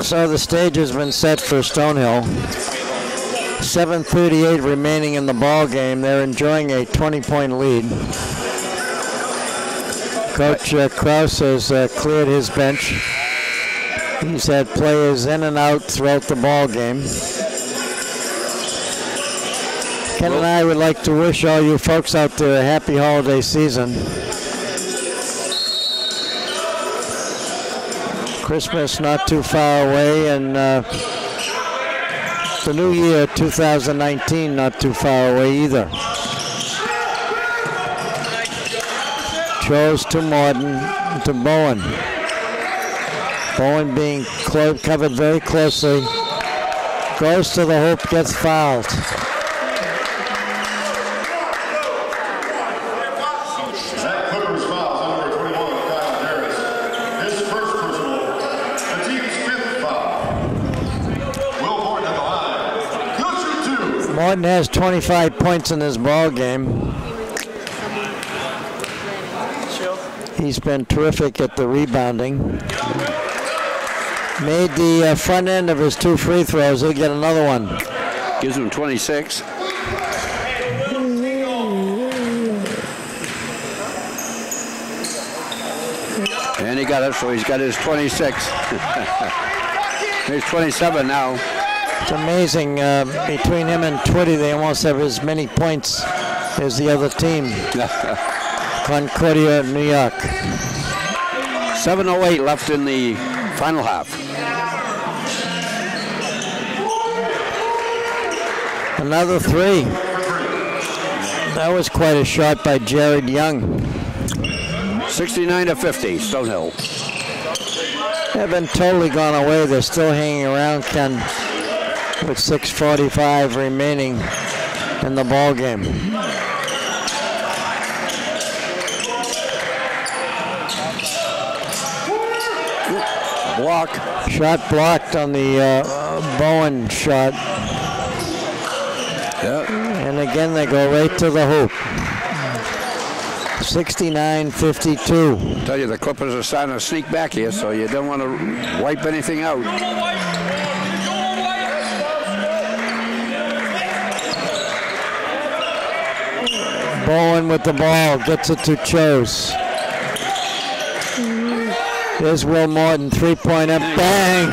So the stage has been set for Stonehill. 7:38 remaining in the ball game. They're enjoying a 20-point lead. Coach Krause has cleared his bench. He's had players in and out throughout the ball game. Ken and I would like to wish all you folks out there a happy holiday season. Christmas not too far away, and the new year, 2019, not too far away either. Chose to Morton, to Bowen. Bowen being covered very closely. Goes to the hoop, gets fouled. That Clippers foul on number 21, Kyle Harris. His first personal, the team's fifth foul. Will Morton at the line. Good shoot two. Morton has 25 points in this ball game. He's been terrific at the rebounding. Made the front end of his 2 free throws. He'll get another one. Gives him 26. And he got it, so he's got his 26. He's 27 now. It's amazing. Between him and Twitty, they almost have as many points as the other team. Concordia, New York. 7:08 left in the final half. Another 3. That was quite a shot by Jared Young. 69-50, Stonehill. They've been totally gone away. They're still hanging around, Ken, with 6:45 remaining in the ball game. Block. Shot blocked on the Bowen shot. Yeah. And again, they go right to the hoop. 69-52. Tell you, the Clippers are starting to sneak back here, so you don't want to wipe anything out. Bowen with the ball, gets it to Chose. There's Will Morton, 3-pointer, bang!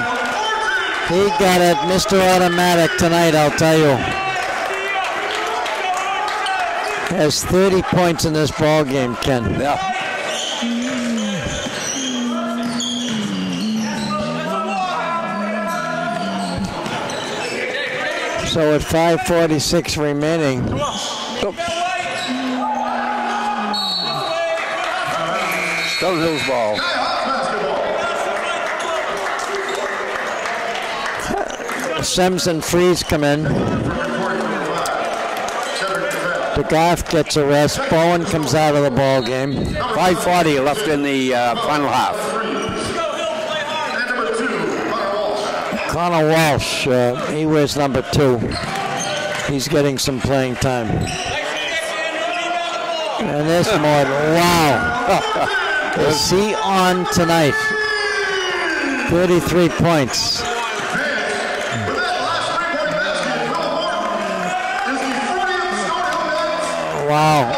He got it, Mr. Automatic tonight, I'll tell you. Has 30 points in this ball game, Ken. Yeah. So at 5:46 remaining. Stonehill's ball. Sims and Freeze come in. DeGoff gets a rest. Bowen comes out of the ball game. 5:40 left in the final half. Connor Walsh, he wears number 2. He's getting some playing time. And this Morton, wow. Is he on tonight? 33 points. Wow.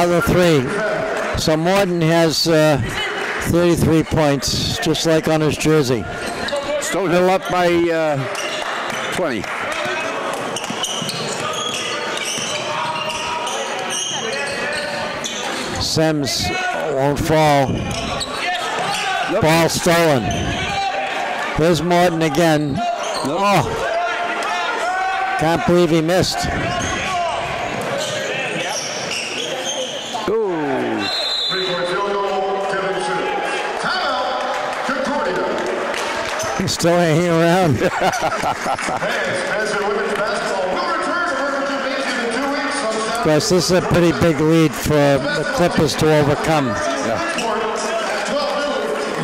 another three. So Morton has 33 points, just like on his jersey. Stonehill up by 20. Sims won't fall. Nope. Ball stolen. There's Morton again. Nope. Oh, can't believe he missed. He's still hanging around. Of course, this is a pretty big lead for the Clippers to overcome. Yeah.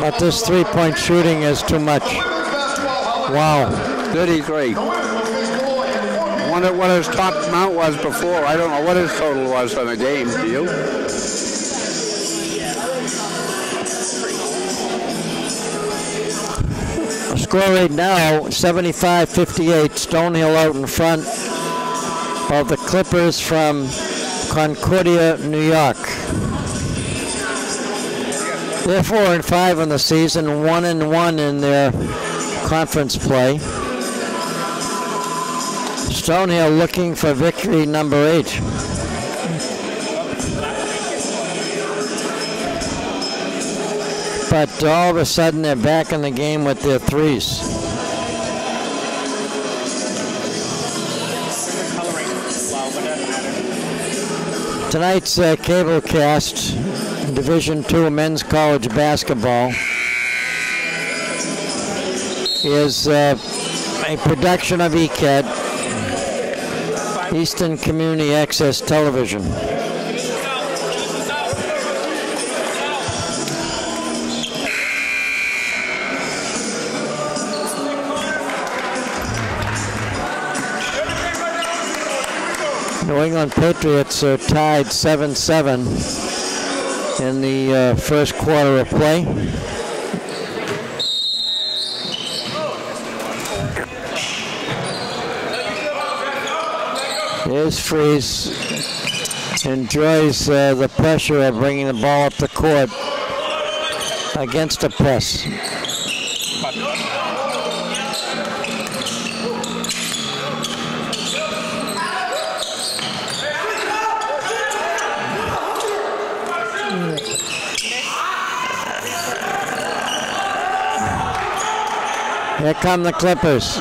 But this three-point shooting is too much. Wow. 33. I wonder what his top amount was before. I don't know what his total was on the game. Do you? Score right now, 75-58. Stonehill out in front of the Clippers from Concordia, New York. They're 4-5 in the season, 1-1 in their conference play. Stonehill looking for victory number 8. But all of a sudden they're back in the game with their threes. Tonight's cable cast, Division II men's college basketball, is a production of ECAT, Eastern Community Access Television. New England Patriots are tied 7-7 in the first quarter of play. Here's Freeze. Enjoys the pressure of bringing the ball up the court against a press. Here come the Clippers.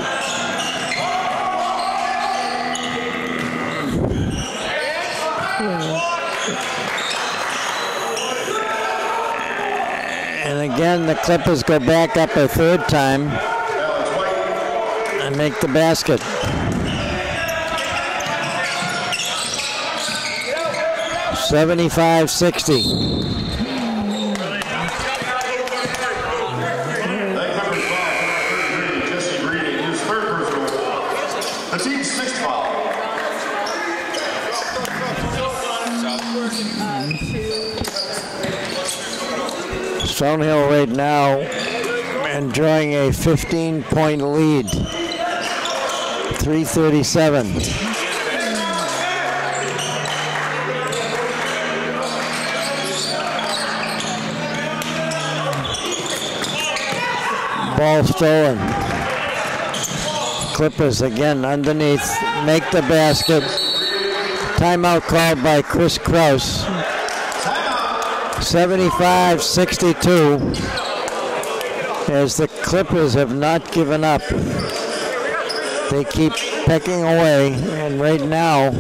And again, the Clippers go back up a third time and make the basket. $75-60. Stonehill right now enjoying a 15-point lead, 3:37. Ball stolen. Clippers again underneath, make the basket. Timeout called by Chris Krause. 75-62, as the Clippers have not given up. They keep pecking away, and right now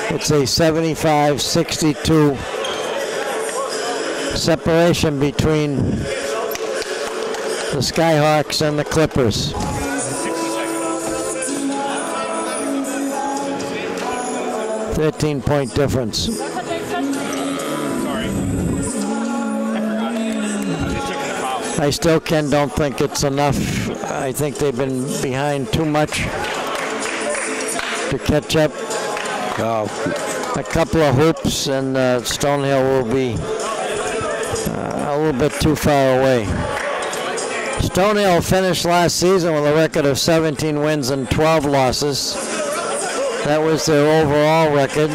it's a 75-62 separation between the Skyhawks and the Clippers. $13-point difference. I still, Ken, don't think it's enough. I think they've been behind too much to catch up. A couple of hoops, and Stonehill will be a little bit too far away. Stonehill finished last season with a record of 17 wins and 12 losses. That was their overall record.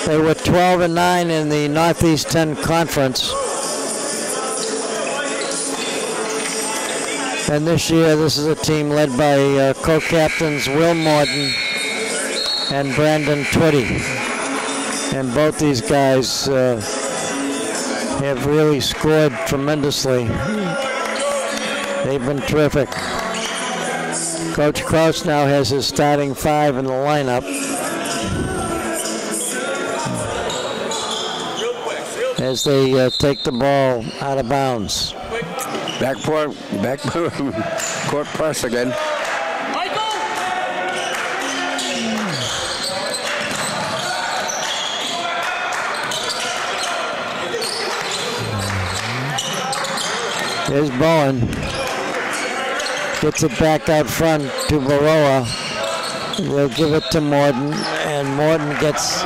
They were 12-9 in the Northeast 10 Conference. And this year, this is a team led by co-captains Will Morton and Brandon Twitty. And both these guys have really scored tremendously. They've been terrific. Coach Kraus now has his starting 5 in the lineup. As they take the ball out of bounds. Back court press again. There's Bowen. Gets it back out front to Baroa. They'll give it to Morton, and Morton gets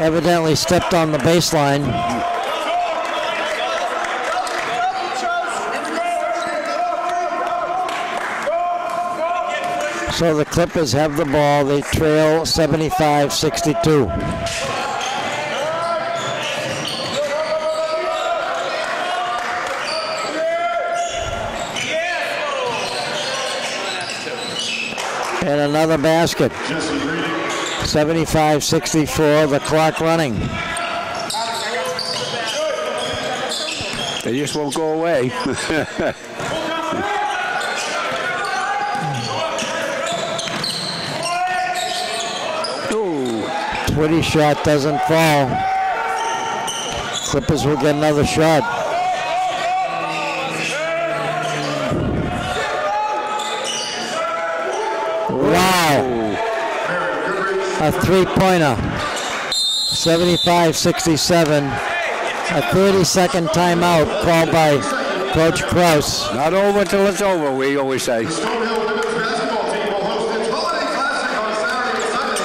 evidently stepped on the baseline. So the Clippers have the ball. They trail 75-62. And another basket. 75-64, the clock running. They just won't go away. Twitty shot doesn't fall. Clippers will get another shot. Wow. A three-pointer. 75-67. A 30-second timeout called by Coach Kraus. Not over till it's over, we always say. Stonehill women's basketball team will host its holiday classic on Saturday and Sunday,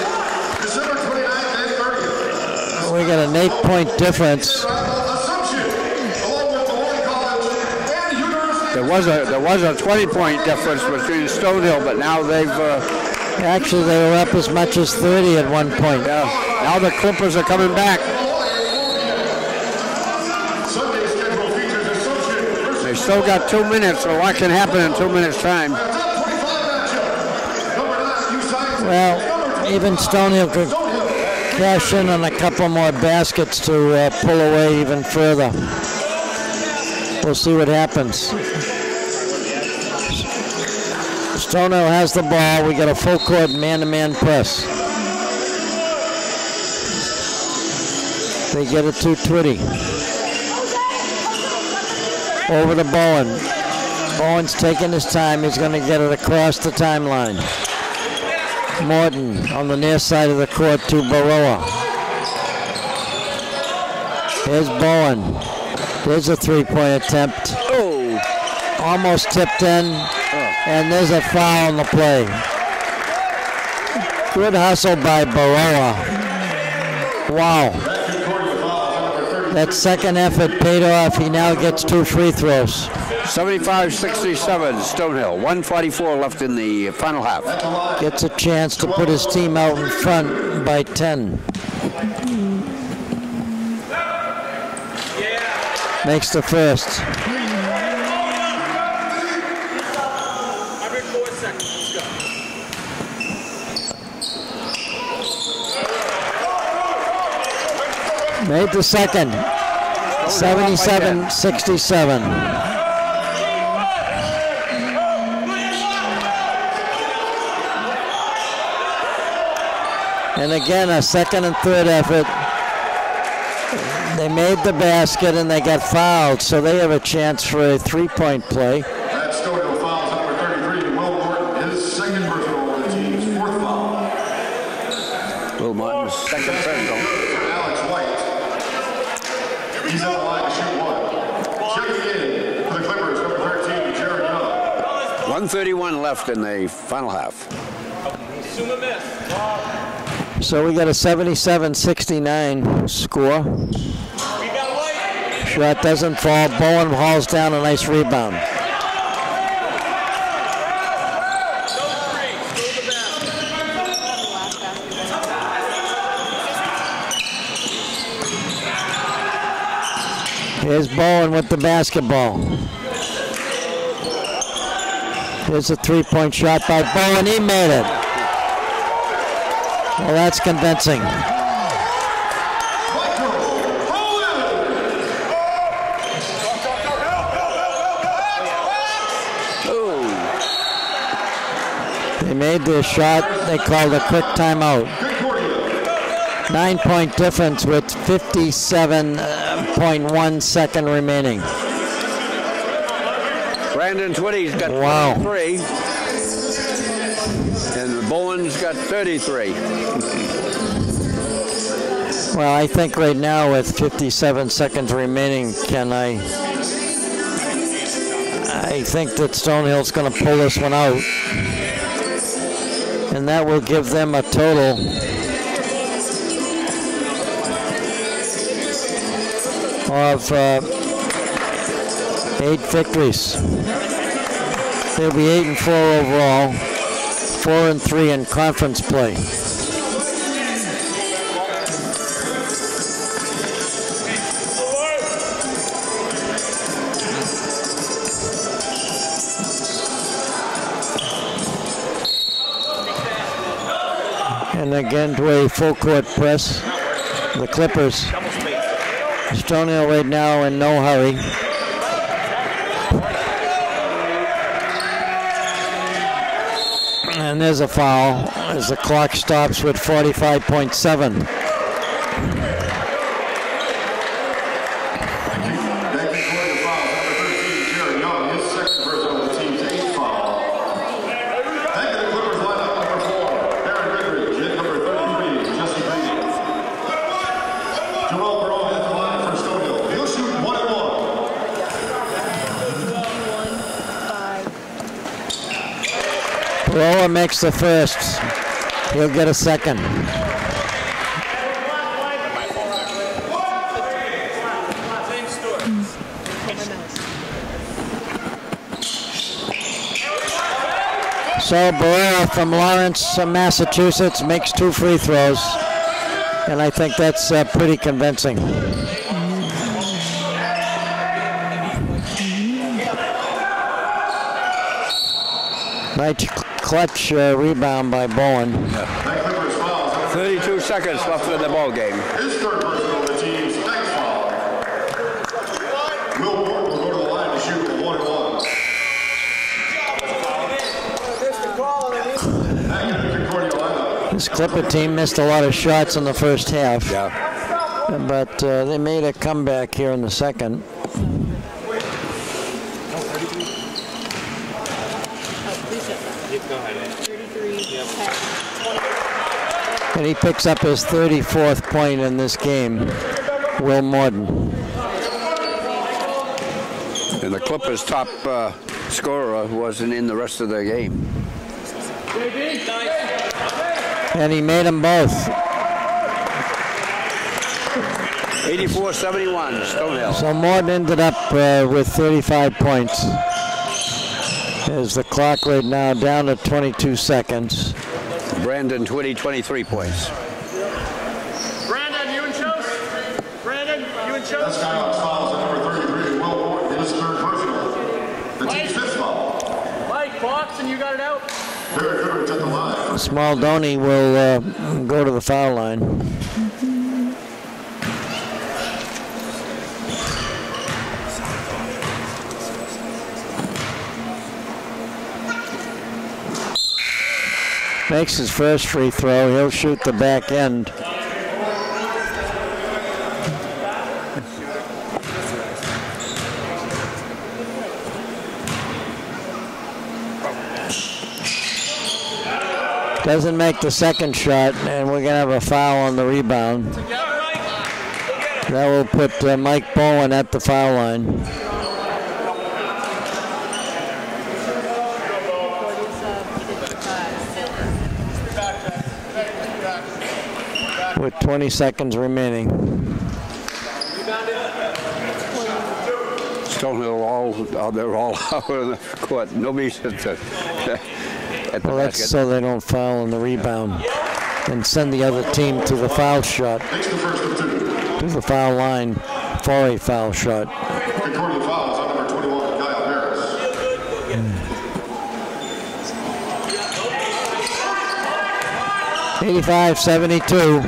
December 29th and 30th. We got an 8-point difference. There was a 20-point difference between Stonehill, but now they've actually they were up as much as 30 at one point. Yeah. Now the Clippers are coming back. They still got 2 minutes, so what can happen in 2 minutes' time? Well, even Stonehill could cash in on a couple more baskets to pull away even further. We'll see what happens. Stonehill has the ball. We got a full court man-to-man press. They get it to Twitty. Over to Bowen. Bowen's taking his time. He's going to get it across the timeline. Morton on the near side of the court to Baroa. Here's Bowen. There's a three-point attempt. Oh! Almost tipped in. And there's a foul on the play. Good hustle by Baroa. Wow. That second effort paid off. He now gets 2 free throws. 75-67, Stonehill. 1:44 left in the final half. Gets a chance to put his team out in front by 10. Makes the first. Made the second. 77-67. And again, a second and third effort. They made the basket and they got fouled, so they have a chance for a three-point play. That Stonehill fouls number 33, Will Morton, his second personal on the team's 4th foul. Will Morton's second personal. Alex White. He's on the line to shoot one. Checking in for the Clippers, number 13, Jared Young. 1:31 left in the final half. So we got a 77-69 score. Shot doesn't fall. Bowen hauls down a nice rebound. Here's Bowen with the basketball. Here's a three-point shot by Bowen. He made it. Well, that's convincing. They made their shot. They called a quick timeout. 9-point difference with 57.1 second remaining. Brandon Twitty's got 23. And Bowen's got 33. Well, I think right now with 57 seconds remaining, Ken, I think that Stonehill's going to pull this one out. And that will give them a total of 8 victories. They'll be 8-4 overall, 4-3 in conference play. And again to a full court press. The Clippers. Stonehill right now in no hurry. And there's a foul as the clock stops with 45.7. Lower makes the first. He'll get a second. So Barrera from Lawrence, Massachusetts makes 2 free throws. And I think that's pretty convincing. Nice clutch rebound by Bowen. 32 seconds left in the ball game. His third personal of the team's next foul. Will Morton will go to the line to shoot 1-1. This Clipper team missed a lot of shots in the first half. Yeah. But they made a comeback here in the second. And he picks up his 34th point in this game, Will Morton. And the Clippers' top scorer wasn't in the rest of the game. And he made them both. 84-71, Stonehill. So Morton ended up with 35 points. As the clock right now down to 22 seconds. Brandon Twitty, 23 points. Brandon, you and Chose? Brandon, you and Chose? That's Skyhawks fouls at number 33. Will Morton, his third personal. The team's fifth foul. Mike, box, and you got it out. Very good at the line. Smaldoni will go to the foul line. Makes his first free throw. He'll shoot the back end. Doesn't make the second shot, and we're going to have a foul on the rebound. That will put Mike Bowen at the foul line. With 20 seconds remaining. Stonehill, they're all out on the court. Nobody's at the Well, that's basket. so they don't foul on the rebound and send the other team to the foul shot, to the foul line. for a foul shot. Recording fouls on number 21, Kyle Harris. 85-72.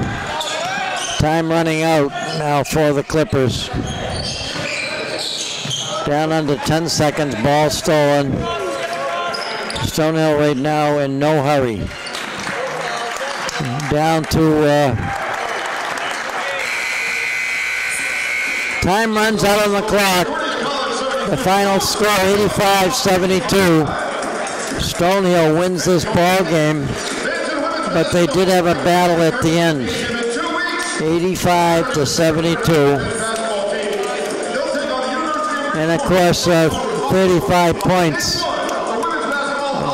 Time running out now for the Clippers. Down under 10 seconds, ball stolen. Stonehill right now in no hurry. Down to time runs out on the clock. The final score 85-72. Stonehill wins this ball game, but they did have a battle at the end. 85-72. And of course 35 points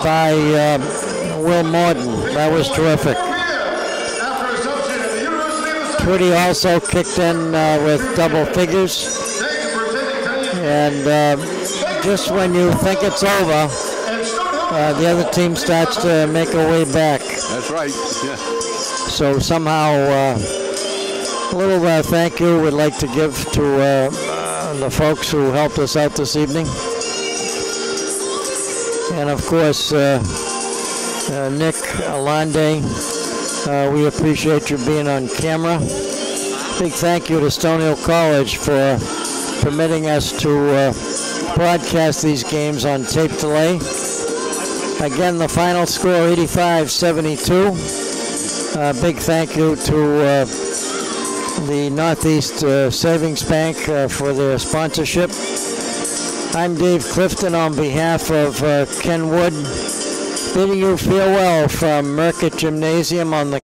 by Will Morton. That was terrific. Twitty also kicked in with double figures. And just when you think it's over, the other team starts to make a way back. That's right. Yeah. So somehow a little thank you we'd like to give to the folks who helped us out this evening. And of course, Nick Alande, we appreciate you being on camera. Big thank you to Stonehill College for permitting us to broadcast these games on tape delay. Again, the final score 85-72. Big thank you to the Northeast Savings Bank for their sponsorship. I'm Dave Clifton on behalf of Ken Wood, bidding you farewell from Merckett Gymnasium on the